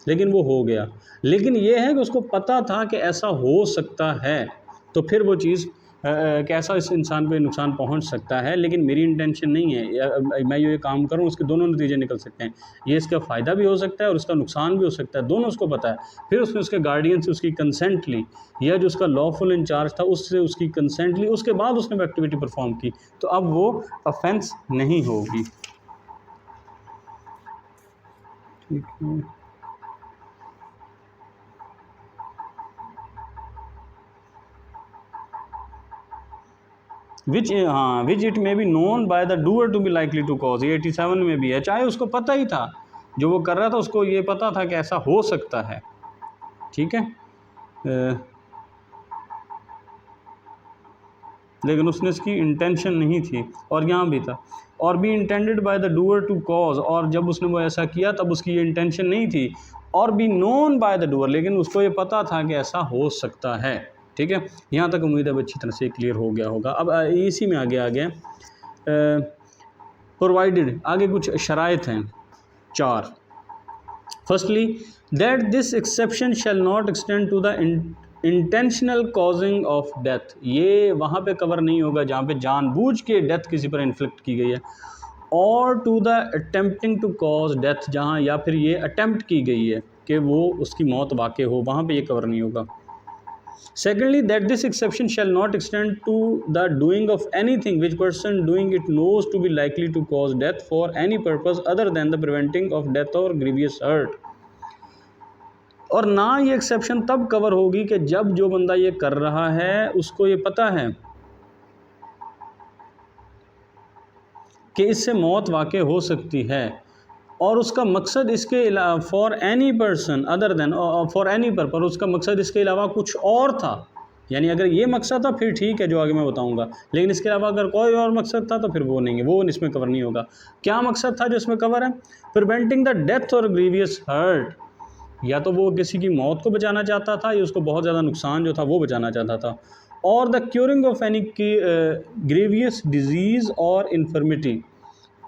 लेकिन वो हो गया। लेकिन ये है कि उसको पता था कि ऐसा हो सकता है, तो फिर वो चीज़ कैसा इस इंसान को नुकसान पहुंच सकता है, लेकिन मेरी इंटेंशन नहीं है, मैं ये काम करूं, उसके दोनों नतीजे निकल सकते हैं, ये इसका फ़ायदा भी हो सकता है और उसका नुकसान भी हो सकता है, दोनों उसको पता है। फिर उसने उसके गार्डियन से उसकी कंसेंट ली, या जो उसका लॉफुल इंचार्ज था उससे उसकी कंसेंट ली, उसके बाद उसने वो एक्टिविटी परफॉर्म की, तो अब वो ऑफेंस नहीं होगी। ठीक है, which it may be known by the doer to be likely to cause, ये 87 में भी है, चाहे उसको पता ही था, जो वो कर रहा था उसको ये पता था कि ऐसा हो सकता है। ठीक है, लेकिन उसने इसकी इंटेंशन नहीं थी, और यहाँ भी था। और be intended by the doer to cause, और जब उसने वो ऐसा किया तब उसकी ये इंटेंशन नहीं थी। Or be known by the doer, लेकिन उसको ये पता था कि ऐसा हो सकता है। ठीक है, यहाँ तक उम्मीद है अच्छी तरह से क्लियर हो गया होगा। अब इसी में आगे प्रोवाइडेड, आगे कुछ शराइत हैं 4। Firstly that this exception shall not extend to the intentional causing of death, ये वहाँ पे कवर नहीं होगा जहाँ पे जानबूझ के डेथ किसी पर इन्फ्लिक्ट की गई है, और to the attempting to cause death, जहाँ या फिर ये अटेम्प्ट की गई है कि वो उसकी मौत वाक़ई हो, वहाँ पे ये कवर नहीं होगा। Secondly, that this exception shall not extend to the doing of anything which person doing it knows to be likely to cause death for any purpose other than the preventing of death or grievous hurt. और ना ये exception तब cover होगी कि जब जो बंदा ये कर रहा है उसको ये पता है कि इससे मौत वाक़ई हो सकती है, और उसका मकसद इसके अलावा for any person other than for any purpose, उसका मकसद इसके अलावा कुछ और था। यानी अगर ये मकसद था फिर ठीक है, जो आगे मैं बताऊंगा, लेकिन इसके अलावा अगर कोई और मकसद था तो फिर वो नहीं है, वो इसमें कवर नहीं होगा। क्या मकसद था जो इसमें कवर है? प्रिवेंटिंग द डेथ और ग्रीवियस हर्ट, या तो वो किसी की मौत को बचाना चाहता था या उसको बहुत ज़्यादा नुकसान जो था वो बचाना चाहता था, और the curing of any grievous disease और इन्फर्मिटी,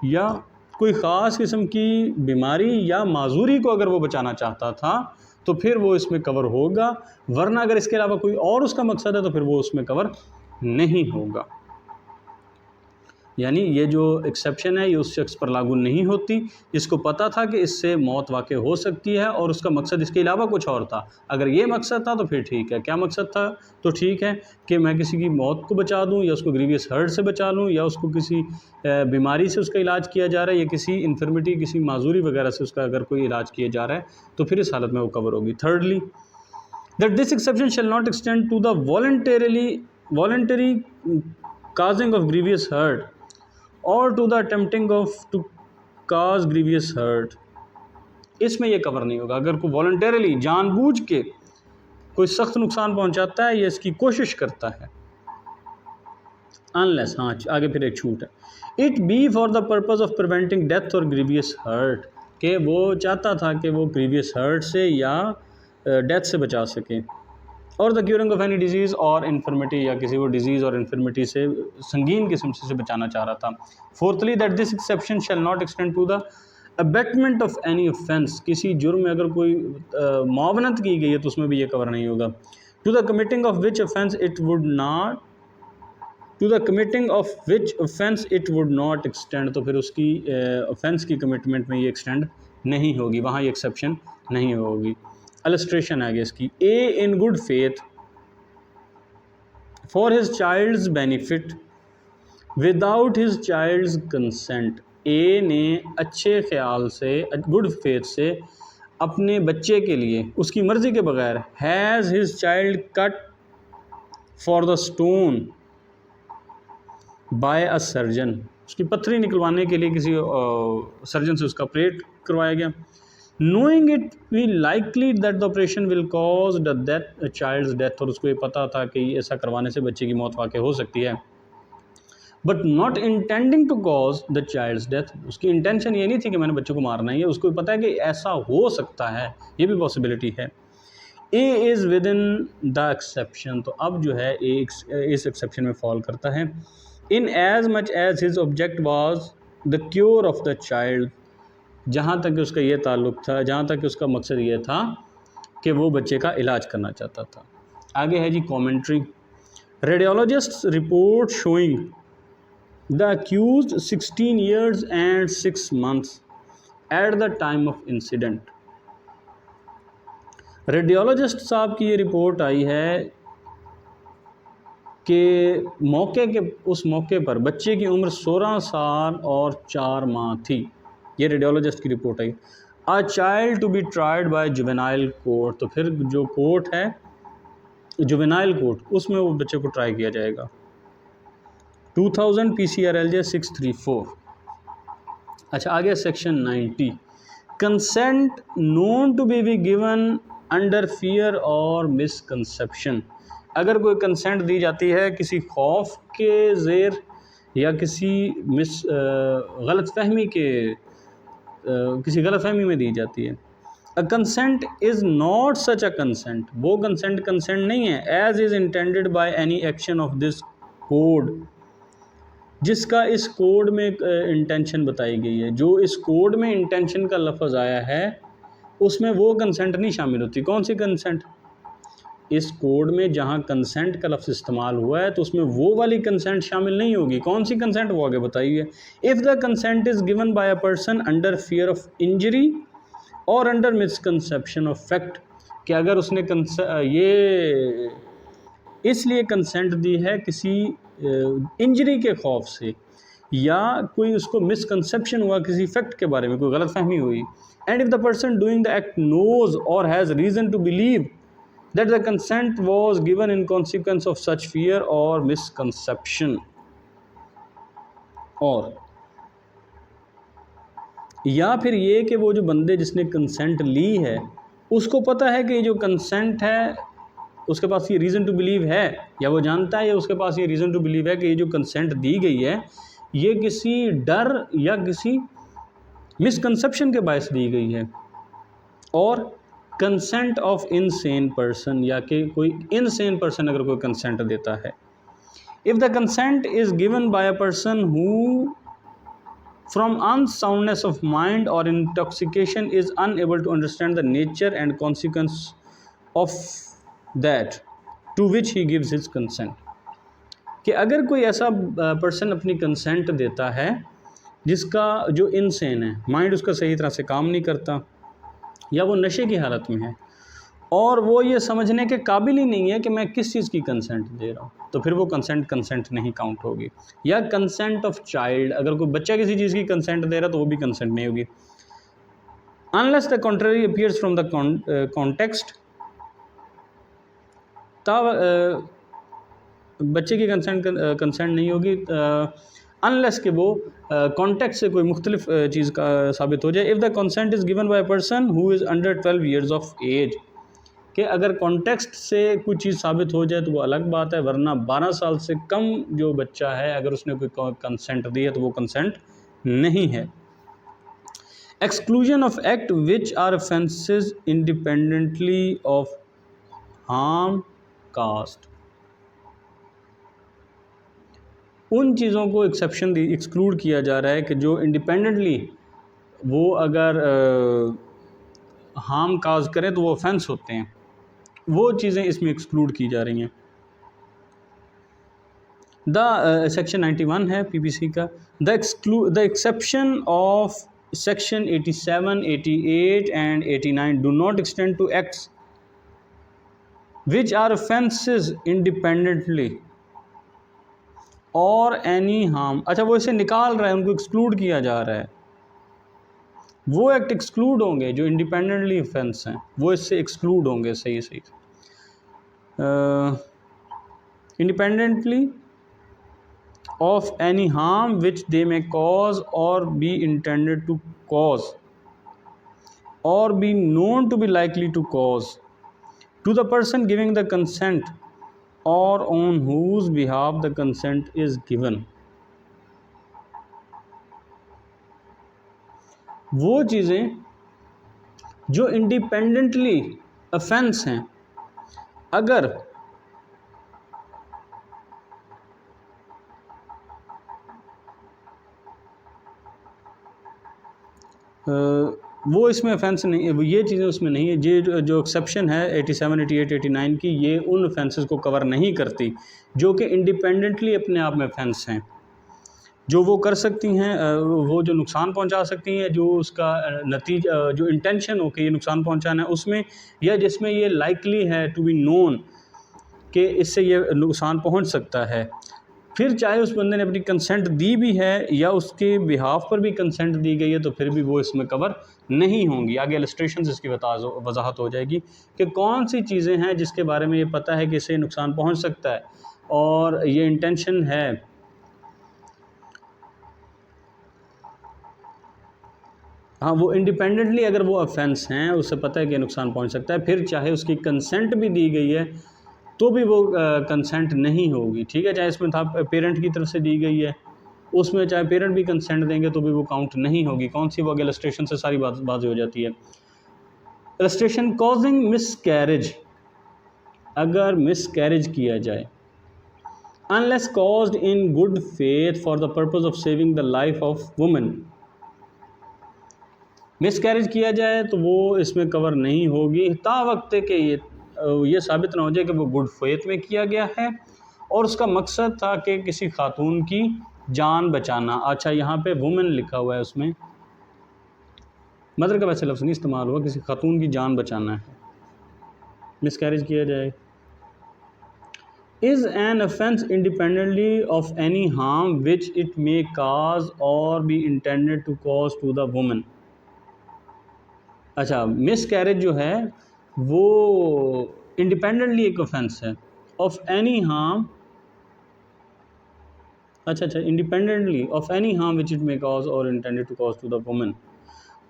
या कोई ख़ास किस्म की बीमारी या माजूरी को अगर वो बचाना चाहता था तो फिर वो इसमें कवर होगा, वरना अगर इसके अलावा कोई और उसका मकसद है तो फिर वो उसमें कवर नहीं होगा। यानी ये जो एक्सेप्शन है ये उस शख्स पर लागू नहीं होती जिसको पता था कि इससे मौत वाक़ई हो सकती है और उसका मकसद इसके अलावा कुछ और था। अगर ये मकसद था तो फिर ठीक है। क्या मकसद था? तो ठीक है कि मैं किसी की मौत को बचा दूं, या उसको ग्रीवियस हर्ट से बचा लूं, या उसको किसी बीमारी से उसका इलाज किया जा रहा है, या किसी इन्फर्मिटी, किसी माजूरी वगैरह से उसका अगर कोई इलाज किया जा रहा है तो फिर इस हालत में वो कवर होगी। Thirdly, that this exception shall not extend to the voluntary causing of grievous hurt or to the attempting of to cause grievous hurt, इसमें ये कवर नहीं होगा। अगर कोई वॉलंटरीली जानबूझ के कोई सख्त नुकसान पहुंचाता है या इसकी कोशिश करता है, अनलेस, हाँ आगे फिर एक छूट है, it be for the purpose of preventing death और ग्रीवियस हर्ट, के वो चाहता था कि वो ग्रीवियस हर्ट से या डेथ से बचा सके, और the curing of any disease और इन्फर्मिटी, या किसी वो डिजीज़ और इन्फर्मिटी से संगीन किस्म से बचाना चाह रहा था। Fourthly, that this exception shall not extend to the abetment of any offence, किसी जुर्म में अगर कोई मावनत की गई है तो उसमें भी ये कवर नहीं होगा। To the committing of which offence it would not, to the committing of which offence it would not extend, तो फिर उसकी ऑफेंस की कमिटमेंट में ये एक्सटेंड नहीं होगी, वहाँ ये एक्सेप्शन नहीं होगी। इलस्ट्रेशन है इसकी, A in good faith for his child's benefit without his child's consent, A ने अच्छे ख्याल से, गुड फेथ से अपने बच्चे के लिए उसकी मर्ज़ी के बगैर, has his child cut for the stone by a surgeon, उसकी पत्थरी निकलवाने के लिए किसी सर्जन से उसका ऑपरेट करवाया गया। Knowing it we likely that the operation will cause the death child's death, और उसको ये पता था कि ऐसा करवाने से बच्चे की मौत वाक़ई हो सकती है। But not intending to cause the child's death, उसकी इंटेंशन ये नहीं थी कि मैंने बच्चे को मारना ही है, उसको पता है कि ऐसा हो सकता है, ये भी पॉसिबिलिटी है। A is with in the exception, तो अब जो है ए इस एक्सेप्शन में फॉल करता है। In as much as his object was the cure of the child, जहाँ तक उसका ये ताल्लुक़ था, जहाँ तक उसका मकसद ये था कि वो बच्चे का इलाज करना चाहता था। आगे है जी commentary. Radiologist report showing the accused 16 years and 6 months at the time of incident. Radiologist साहब की ये रिपोर्ट आई है कि उस मौके पर बच्चे की उम्र 16 साल और 4 माह थी। ये रेडियोलॉजिस्ट की रिपोर्ट आई। A child to be tried by juvenile court, तो फिर जो कोर्ट है जुवेनाइल कोर्ट, उसमें वो बच्चे को ट्राई किया जाएगा। 2000 PCRLJ 634। अच्छा, आगे section 90, consent known to be given under fear और मिसकंसेप्शन। अगर कोई कंसेंट दी जाती है किसी खौफ के ज़ेर या किसी गलतफहमी के किसी गलतफहमी में दी जाती है। A consent is not such a consent, वो कंसेंट नहीं है as is intended by any action of this code, जिसका इस कोड में इंटेंशन बताई गई है। जो इस कोड में इंटेंशन का लफ्ज़ आया है उसमें वो कंसेंट नहीं शामिल होती। कौन सी कंसेंट? इस कोड में जहाँ कंसेंट का लफ्ज़ इस्तेमाल हुआ है तो उसमें वो वाली कंसेंट शामिल नहीं होगी। कौन सी कंसेंट, वो आगे बताइए। If the consent is given by a person under fear of injury और अंडर मिसकंसेप्शन ऑफ फैक्ट, कि अगर उसने ये इसलिए कंसेंट दी है किसी इंजरी के खौफ से, या कोई उसको मिसकंसेप्शन हुआ किसी फैक्ट के बारे में, कोई गलतफहमी हुई। And if the person doing the act knows or has reason to believe that the consent was given in consequence of such fear or misconception, और या फिर ये कि वो जो बंदे जिसने कंसेंट ली है उसको पता है कि जो कंसेंट है उसके पास ये रीज़न टू बिलीव है, या वो जानता है या उसके पास ये रीज़न टू बिलीव है कि ये जो कंसेंट दी गई है ये किसी डर या किसी मिसकंसेप्शन के बायस दी गई है। और कंसेंट ऑफ इनसेन पर्सन, या कि कोई इनसेन पर्सन अगर कोई कंसेंट देता है। If the consent is given by a person who from unsoundness of mind or intoxication is unable to understand the nature and consequence of that to which he gives his consent, कि अगर कोई ऐसा person अपनी consent देता है जिसका जो insane है, माइंड उसका सही तरह से काम नहीं करता या वो नशे की हालत में है और वो ये समझने के काबिल ही नहीं है कि मैं किस चीज़ की कंसेंट दे रहा हूँ, तो फिर वो कंसेंट नहीं काउंट होगी। या कंसेंट ऑफ चाइल्ड, अगर कोई बच्चा किसी चीज़ की कंसेंट दे रहा तो वो भी कंसेंट नहीं होगी। Unless the contrary appears from the context, तब बच्चे की कंसेंट नहीं होगी अनलेस कि वो कॉन्टेक्स्ट से कोई मुख्तलिफ चीज़ का साबित हो जाए। If the consent is given by person who is under 12 years of age, कि अगर कॉन्टेक्स्ट से कोई चीज़ साबित हो जाए तो वो अलग बात है, वरना 12 साल से कम जो बच्चा है अगर उसने कोई कंसेंट दी है तो वो कंसेंट नहीं है। Exclusion of act which are offences independently of harm caused, उन चीज़ों को एक्सक्लूड किया जा रहा है कि जो इंडिपेंडेंटली वो अगर हार्म काज करें तो वो ऑफेंस होते हैं। वो चीज़ें इसमें एक्सक्लूड की जा रही हैं। द सेक्शन 91 है पीपीसी का, the exception of section 87, 88 and 89 do not extend to acts which are offences independently और एनी हार्म। अच्छा, वो इसे निकाल रहा है, उनको एक्सक्लूड किया जा रहा है। वो एक्ट एक्सक्लूड होंगे जो इंडिपेंडेंटली ऑफेंस हैं, वो इससे एक्सक्लूड होंगे। सही सही independently of any harm which they may cause or be intended to cause or be known to be likely to cause to the person giving the consent or on whose behalf the consent is given। वो चीज़ें जो independently offence हैं, अगर वो इसमें offence नहीं, ये चीज़ें उसमें नहीं है। ये जो एक्सेप्शन है 87, 88, 89 की, ये उन ऑफेंसेस को कवर नहीं करती जो कि इंडिपेंडेंटली अपने आप में ऑफेंस हैं, जो वो कर सकती हैं, वो जो नुकसान पहुंचा सकती हैं, जो उसका नतीजा, जो इंटेंशन हो कि ये नुकसान पहुंचाना है उसमें, या जिसमें ये लाइकली है टू बी नोन कि इससे ये नुकसान पहुंच सकता है। फिर चाहे उस बंदे ने अपनी कंसेंट दी भी है या उसके बिहाफ पर भी कंसेंट दी गई है, तो फिर भी वो इसमें कवर नहीं होंगी। आगे इलस्ट्रेशन इसकी वजाहत हो जाएगी कि कौन सी चीज़ें हैं जिसके बारे में ये पता है कि इससे नुकसान पहुंच सकता है और ये इंटेंशन है। हाँ, वो इंडिपेंडेंटली अगर वो ऑफेंस हैं, उसे पता है कि नुकसान पहुंच सकता है, फिर चाहे उसकी कंसेंट भी दी गई है तो भी वो कंसेंट नहीं होगी। ठीक है, चाहे इसमें था पेरेंट की तरफ से दी गई है, उसमें चाहे पेरेंट भी कंसेंट देंगे तो भी वो काउंट नहीं होगी। कौन सी? वो इलस्ट्रेशन से सारी बात हो जाती है। इलस्ट्रेशन कॉजिंग मिसकैरेज, अगर मिसकैरेज किया जाए, unless caused in good faith for the purpose of saving the life of women. Miscarriage किया जाए तो वो इसमें कवर नहीं होगी तावक्त कि ये साबित ना हो जाए कि वो गुड फेथ में किया गया है और उसका मकसद था कि किसी खातून की जान बचाना। अच्छा, यहाँ पे वुमेन लिखा हुआ है, उसमें मदर का वैसे लफ्ज़ नहीं इस्तेमाल हुआ, किसी खातून की जान बचाना है, मिसकैरेज किया जाए। Is an offence independently of any harm which it may cause or be intended to cause to the woman. अच्छा, मिसकैरेज जो है वो इंडिपेंडेंटली एक ऑफेंस है ऑफ एनी हार्म। अच्छा, independently of any harm which it may cause or intended to cause to the woman,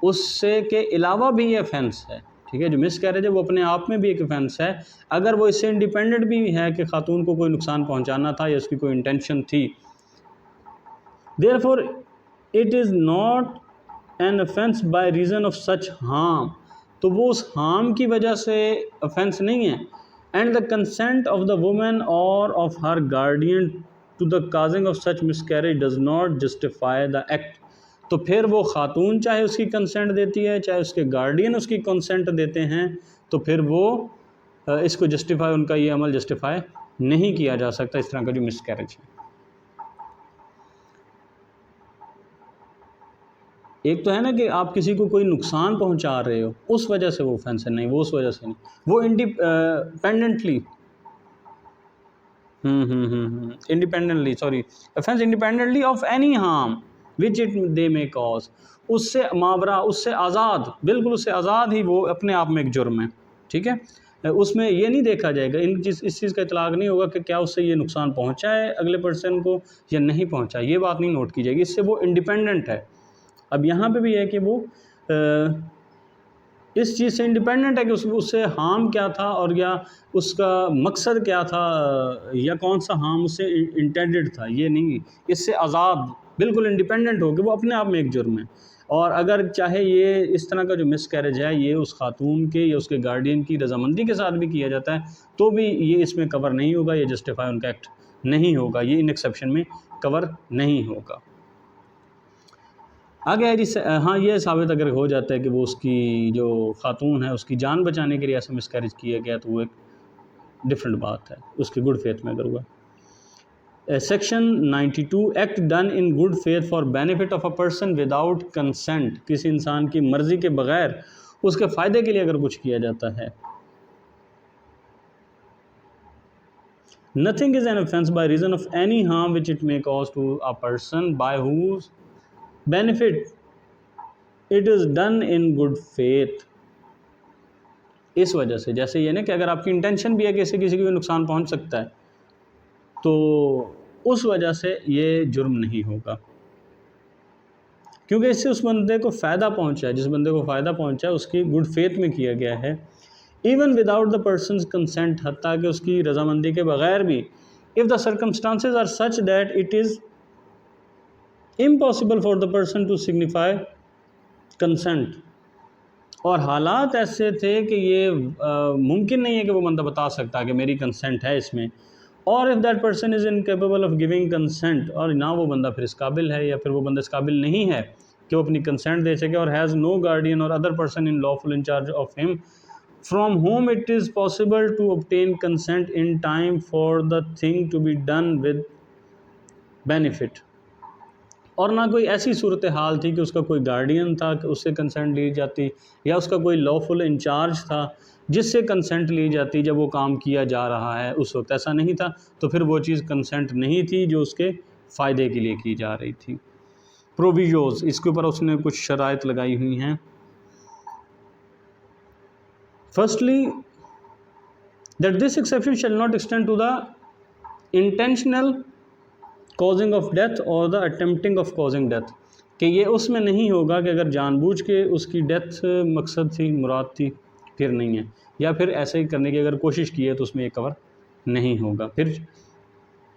उससे के अलावा भी ये ऑफेंस है। ठीक है, जो मिसकैरेज है वो अपने आप में भी एक ऑफेंस है, अगर वो इससे इंडिपेंडेंट भी है कि खातून को कोई नुकसान पहुंचाना था या उसकी कोई इंटेंशन थी। Therefore it is not an offence by reason of such harm, तो वो उस हार्म की वजह से ऑफेंस नहीं है। And the consent of the woman or of her guardian to the causing of such miscarriage does not justify the act, तो फिर वो खातून चाहे उसकी कंसेंट देती है, चाहे उसके गार्डियन उसकी कंसेंट देते हैं, तो फिर वो इसको जस्टिफाई, उनका ये अमल जस्टिफाई नहीं किया जा सकता, इस तरह का जो मिसकैरेज है। एक तो है ना कि आप किसी को कोई नुकसान पहुंचा रहे हो, उस वजह से वो ऑफेंस है, नहीं वो उस वजह से नहीं, वो independently independently offence independently of any harm which it they may cause, उससे मावरा, उससे आज़ाद, बिल्कुल उससे आज़ाद ही वो अपने आप में एक जुर्म है। ठीक है, उसमें ये नहीं देखा जाएगा, इस चीज़ का इतलाक नहीं होगा कि क्या उससे ये नुकसान पहुंचा है अगले पर्सन को या नहीं पहुंचा, ये बात नहीं नोट की जाएगी, इससे वो इंडिपेंडेंट है। अब यहाँ पे भी है कि वो इस चीज़ से इंडिपेंडेंट है कि उससे हार्म क्या था और या उसका मकसद क्या था या कौन सा हार्म उससे इंटेंडेड था, ये नहीं, इससे आज़ाद, बिल्कुल इंडिपेंडेंट हो कि वो अपने आप में एक जुर्म है। और अगर चाहे ये इस तरह का जो मिसकैरेज है ये उस खातून के या उसके गार्डियन की रजामंदी के साथ भी किया जाता है, तो भी ये इसमें कवर नहीं होगा, ये जस्टिफाई उनका एक्ट नहीं होगा, ये इन एक्सेप्शन में कवर नहीं होगा। आगे है जी, हाँ, ये साबित अगर हो जाता है कि वो उसकी जो खातून है उसकी जान बचाने के लिए ऐसा मिसकैरेज किया गया, तो वो एक डिफरेंट बात है, उसकी गुड फेथ में अगर हुआ। Section 92 act done in good faith for benefit of a person without consent, किसी इंसान की मर्जी के बगैर उसके फ़ायदे के लिए अगर कुछ किया जाता है। Nothing is an offence by reason of any harm which it may cause to a person by whose benefit it is done in good faith. इस वजह से, जैसे ये ना कि अगर आपकी इंटेंशन भी है कि इससे किसी को भी नुकसान पहुंच सकता है, तो उस वजह से ये जुर्म नहीं होगा, क्योंकि इससे उस बंदे को फ़ायदा पहुंचा है, जिस बंदे को फ़ायदा पहुंचा है उसकी गुड फेथ में किया गया है। Even without the person's consent, हत्ता कि उसकी रजामंदी के बगैर भी, if the circumstances are such that it is impossible for the person to signify consent, और हालात ऐसे थे कि ये मुमकिन नहीं है कि वो बंदा बता सकता कि मेरी कंसेंट है इसमें, और if that person is incapable of giving consent, और ना वो बंदा फिर इस काबिल है या फिर वो बंदा इस काबिल नहीं है कि वो अपनी कंसेंट दे सके, और हैज़ नो गार्डियन और other person in lawful in charge of him from home it is possible to obtain consent in time for the thing to be done with benefit, और ना कोई ऐसी सूरत हाल थी कि उसका कोई गार्डियन था कि उससे कंसेंट ली जाती, या उसका कोई लॉफुल इंचार्ज था जिससे कंसेंट ली जाती जब वो काम किया जा रहा है, उस वक्त ऐसा नहीं था, तो फिर वो चीज़ कंसेंट नहीं थी जो उसके फ़ायदे के लिए की जा रही थी। प्रोविजोज, इसके ऊपर उसने कुछ शराइत लगाई हुई हैं। Firstly that this exception shall not extend to the intentional causing of death or the attempting of causing death, कि ये उसमें नहीं होगा कि अगर जानबूझ के उसकी डेथ मकसद थी, मुराद थी, फिर नहीं है, या फिर ऐसे ही करने की अगर कोशिश की है तो उसमें ये कवर नहीं होगा। फिर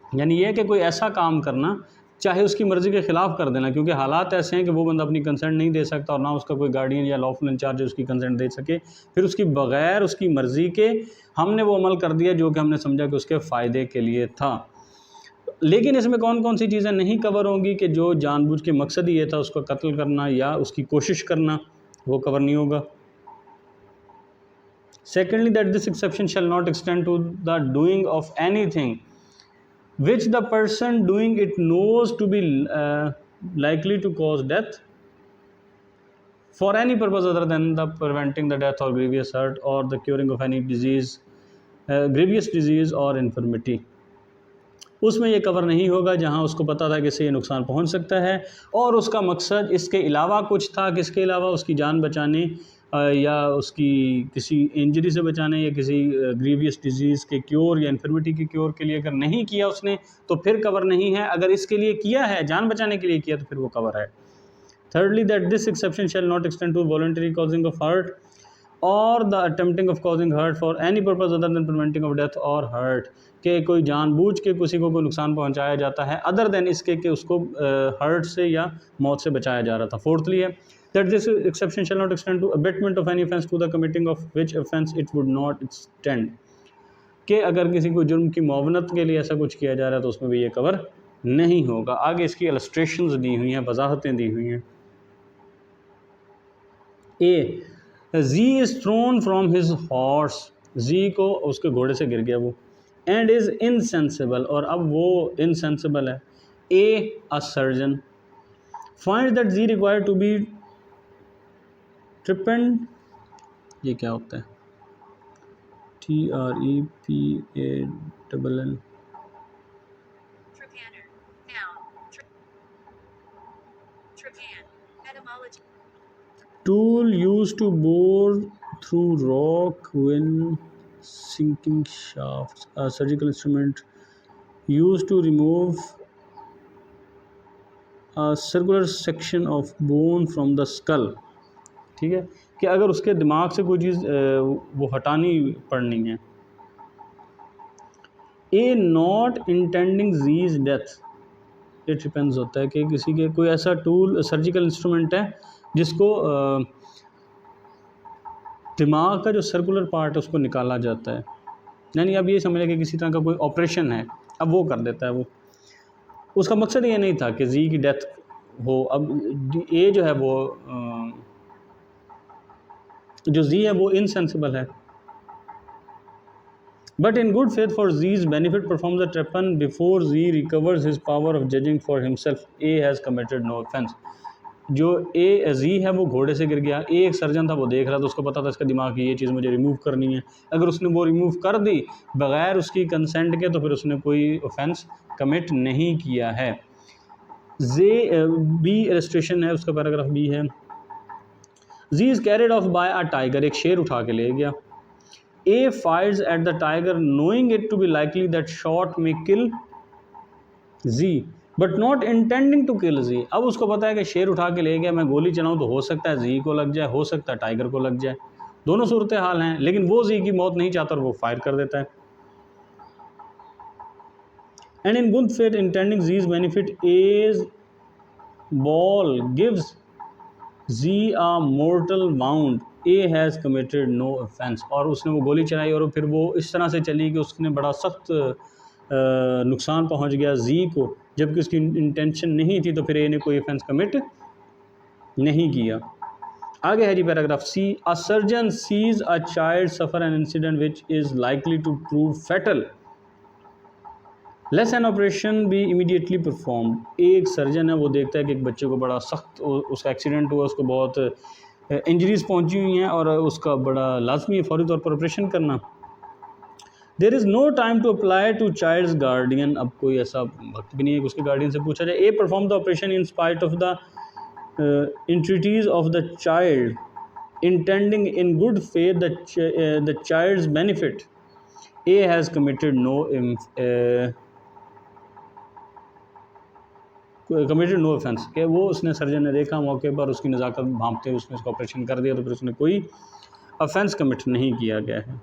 यानी ये कि कोई ऐसा काम करना चाहे उसकी मर्ज़ी के ख़िलाफ़ कर देना, क्योंकि हालात ऐसे हैं कि वो बंदा अपनी कंसेंट नहीं दे सकता और ना उसका कोई गार्डियन या लॉफुल इंचार्ज उसकी कंसेंट दे सके, फिर उसकी बग़ैर उसकी मर्ज़ी के हमने वो अमल कर दिया जो कि हमने समझा कि उसके फ़ायदे के लिए था। लेकिन इसमें कौन कौन सी चीज़ें नहीं कवर होंगी कि जो जानबूझ के मकसद ही ये था उसको कत्ल करना या उसकी कोशिश करना, वो कवर नहीं होगा। Secondly that this exception shall not extend to the doing of anything which the person doing it knows to be likely to cause death for any purpose other than the preventing the death or grievous hurt or the curing of any disease, grievous disease or infirmity। उसमें ये cover नहीं होगा जहाँ उसको पता था कि इससे ये नुकसान पहुँच सकता है और उसका मकसद इसके अलावा कुछ था, किसके अलावा, उसकी जान बचाने या उसकी किसी इंजरी से बचाने या किसी ग्रीवियस डिजीज़ के क्योर या इन्फर्मिटी के क्योर के लिए अगर नहीं किया उसने तो फिर कवर नहीं है। अगर इसके लिए किया है, जान बचाने के लिए किया, तो फिर वो कवर है। Thirdly that this exception shall not extend to voluntary causing of hurt or the attempting of causing hurt for any purpose other than preventing of death or hurt, कि कोई जानबूझ के किसी को कोई नुकसान पहुंचाया जाता है अदर देन इसके कि उसको हर्ट से या मौत से बचाया जा रहा था। फोर्थली है that this exception shall not extend to abetment of any offence to the committing of which offence it would not extend, कि अगर किसी को जुर्म की मुआवनत के लिए ऐसा कुछ किया जा रहा है तो उसमें भी ये कवर नहीं होगा। आगे इसकी इलस्ट्रेशंस दी हुई हैं, वजाहतें दी हुई हैं। A Z is thrown from his horse, Z को उसके घोड़े से गिर गया वो, एंड इज़ इनसेंसिबल, और अब वो इनसेंसिबल है। A surgeon find that Z required to be trepanned, ये क्या होता है, TREPANN, tool used to bore through rock when sinking shafts, a surgical instrument used to remove a circular section of bone from the skull। ठीक है, कि अगर उसके दिमाग से कोई चीज़ वो हटानी पड़नी है। A not intending Z's death, it depends होता है कि किसी के कोई ऐसा टूल सर्जिकल इंस्ट्रूमेंट है जिसको दिमाग का जो सर्कुलर पार्ट है उसको निकाला जाता है, यानी अब ये समझ कि किसी तरह का कोई ऑपरेशन है, अब वो कर देता है वो। उसका मकसद ये नहीं था कि जी की डेथ हो। अब ए जो है वो जो जी है वो इनसेंसिबल है, but in good faith for Z's benefit perform the trepan before Z recovers his power of judging for himself A has committed no offence. जो ए जी है वो घोड़े से गिर गया, ए एक सर्जन था, वो देख रहा था, उसको पता था इसका दिमाग की ये चीज़ मुझे रिमूव करनी है। अगर उसने वो रिमूव कर दी बग़ैर उसकी कंसेंट के तो फिर उसने कोई ऑफेंस कमिट नहीं किया है। जे बी इलस्ट्रेशन है उसका, पैराग्राफ बी है। Z is carried off by a tiger, एक शेर उठा के ले गया। A fires at the tiger knowing it to be likely that shot may kill Z but not intending to kill Z. अब उसको पता है कि शेर उठा के ले गया, मैं गोली चलाऊं तो हो सकता है जी को लग जाए, हो सकता है टाइगर को लग जाए, दोनों सूरत हाल हैं, लेकिन वो जी की मौत नहीं चाहता और वो फायर कर देता है। And in good faith intending Z's benefit A's ball gives Z a mortal wound A has committed no offence. और उसने वो गोली चलाई और फिर वो इस तरह से चली कि उसने बड़ा सख्त नुकसान पहुंच गया जी को, जबकि उसकी इंटेंशन नहीं थी, तो फिर ए ने कोई ऑफेंस कमिट नहीं किया। आगे है जी paragraph C. A surgeon sees a child suffer an incident which is likely to prove fatal less an operation be immediately performed. एक सर्जन है वो देखता है कि एक बच्चे को बड़ा सख्त उसका एक्सीडेंट हुआ, उसको बहुत इंजरीज पहुंची हुई हैं और उसका बड़ा लाजमी है फौरी तौर पर ऑपरेशन करना। There is no time to apply to child's guardian. अब कोई ऐसा वक्त भी नहीं है कि उसके गार्डियन से पूछा जाए। A perform the operation in spite of the entreaties of the child, intending in good faith the child's benefit, A has committed no offense। कि वो उसने सर्जन ने देखा मौके पर, उसकी नज़ाकत भांपते उसने उसका ऑपरेशन कर दिया, तो फिर उसने कोई ऑफेंस कमिट नहीं किया गया है।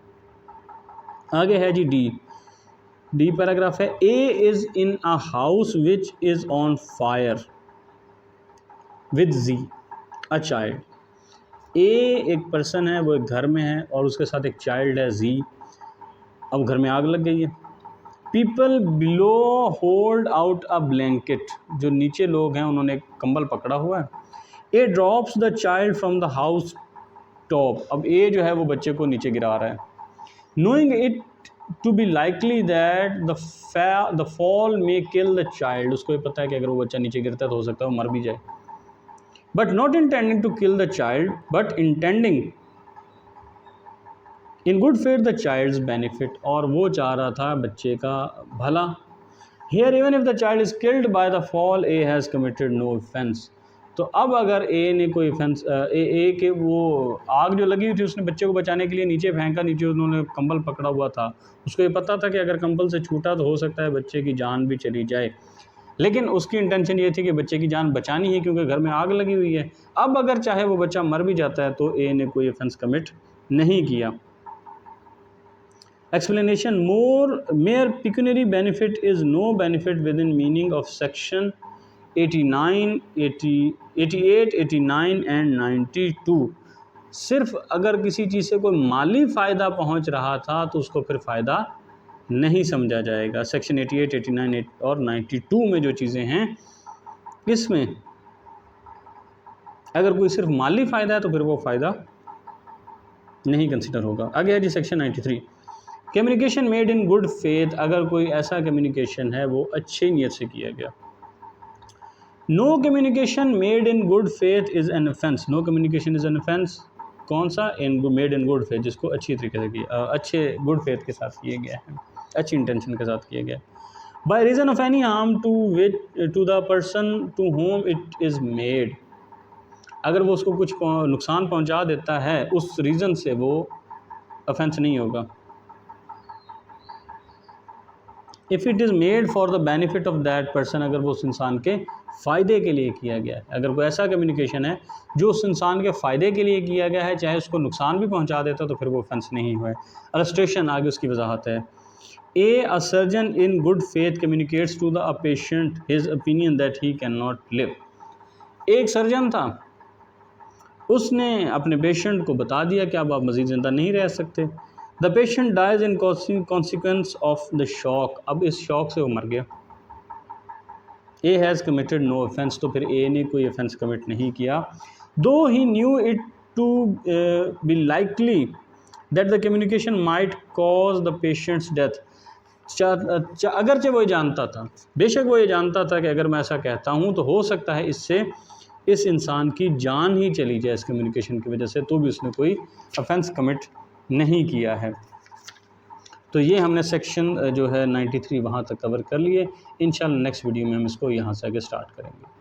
आगे है जी डी पैराग्राफ है। A is in a house which is on fire with Z a child. A एक पर्सन है, वो एक घर में है और उसके साथ एक चाइल्ड है जी। अब घर में आग लग गई है। People below hold out a blanket, जो नीचे लोग हैं उन्होंने एक कंबल पकड़ा हुआ है। A drops the child from the house top. अब ए जो है वो बच्चे को नीचे गिरा रहा है। Knowing it to be likely that the fall may kill the child. उसको ये पता है कि अगर वो बच्चा नीचे गिरता है तो हो सकता है वो मर भी जाए। But not intending to kill the child but intending in good faith the child's benefit. और वो चाह रहा था बच्चे का भला। Here even if the child is killed by the fall A has committed no offence. तो अब अगर ए ने कोई ऑफेंस ए के वो आग जो लगी हुई थी उसने बच्चे को बचाने के लिए नीचे फेंका, नीचे उन्होंने कंबल पकड़ा हुआ था, उसको ये पता था कि अगर कंबल से छूटा तो हो सकता है बच्चे की जान भी चली जाए, लेकिन उसकी इंटेंशन ये थी कि बच्चे की जान बचानी है क्योंकि घर में आग लगी हुई है। अब अगर चाहे वो बच्चा मर भी जाता है तो ए ने कोई ऑफेंस कमिट नहीं किया। Explanation more mere pecuniary benefit is no benefit within meaning of section 89, 88, 89 and 92। सिर्फ अगर किसी चीज़ से कोई माली फ़ायदा पहुंच रहा था तो उसको फिर फ़ायदा नहीं समझा जाएगा। सेक्शन 88, 89 और 92 में जो चीज़ें हैं इसमें अगर कोई सिर्फ माली फ़ायदा है तो फिर वो फ़ायदा नहीं कंसिडर होगा। आगे है जी section 93। Communication made in good faith. अगर कोई ऐसा कम्युनिकेशन है वो अच्छी नीयत से किया गया। No communication made in good faith is an offence. No communication is an offence. कौन सा? मेड इन गुड फेथ, जिसको अच्छी तरीके से किया, अच्छे गुड फेथ के साथ किया गया है, अच्छी इंटेंशन के साथ किया गया। By reason of any harm to the person to whom it is made. अगर वो उसको कुछ नुकसान पहुंचा देता है उस रीज़न से वो ऑफेंस नहीं होगा। If it is made for the benefit of that person, अगर वो उस इंसान के फ़ायदे के लिए किया गया है, अगर कोई ऐसा कम्युनिकेशन है जो उस इंसान के फ़ायदे के लिए किया गया है चाहे उसको नुकसान भी पहुंचा देता तो फिर वो ऑफेंस नहीं हुआ है। इलस्ट्रेशन आगे उसकी वजाहत है। A surgeon in good faith communicates to the patient his opinion that he can not live. एक सर्जन था, उसने अपने पेशेंट को बता दिया कि अब आप मज़ीद ज़िंदा नहीं रह सकते। The patient dies in consequence of the shock. अब इस शॉक से वो मर गया। A has committed no offence. तो फिर ए ने कोई ऑफेंस कमिट नहीं किया। Though he knew it to be likely that the communication might cause the patient's death. अगरचे वो ये जानता था, बेशक वो ये जानता था कि अगर मैं ऐसा कहता हूँ तो हो सकता है इससे इस इंसान की जान ही चली जाए इस कम्युनिकेशन की वजह से, तो भी उसने कोई ऑफेंस कमिट नहीं किया है। तो ये हमने सेक्शन जो है 93 वहाँ तक कवर कर लिए। इंशाल्लाह नेक्स्ट वीडियो में हम इसको यहाँ से आगे स्टार्ट करेंगे।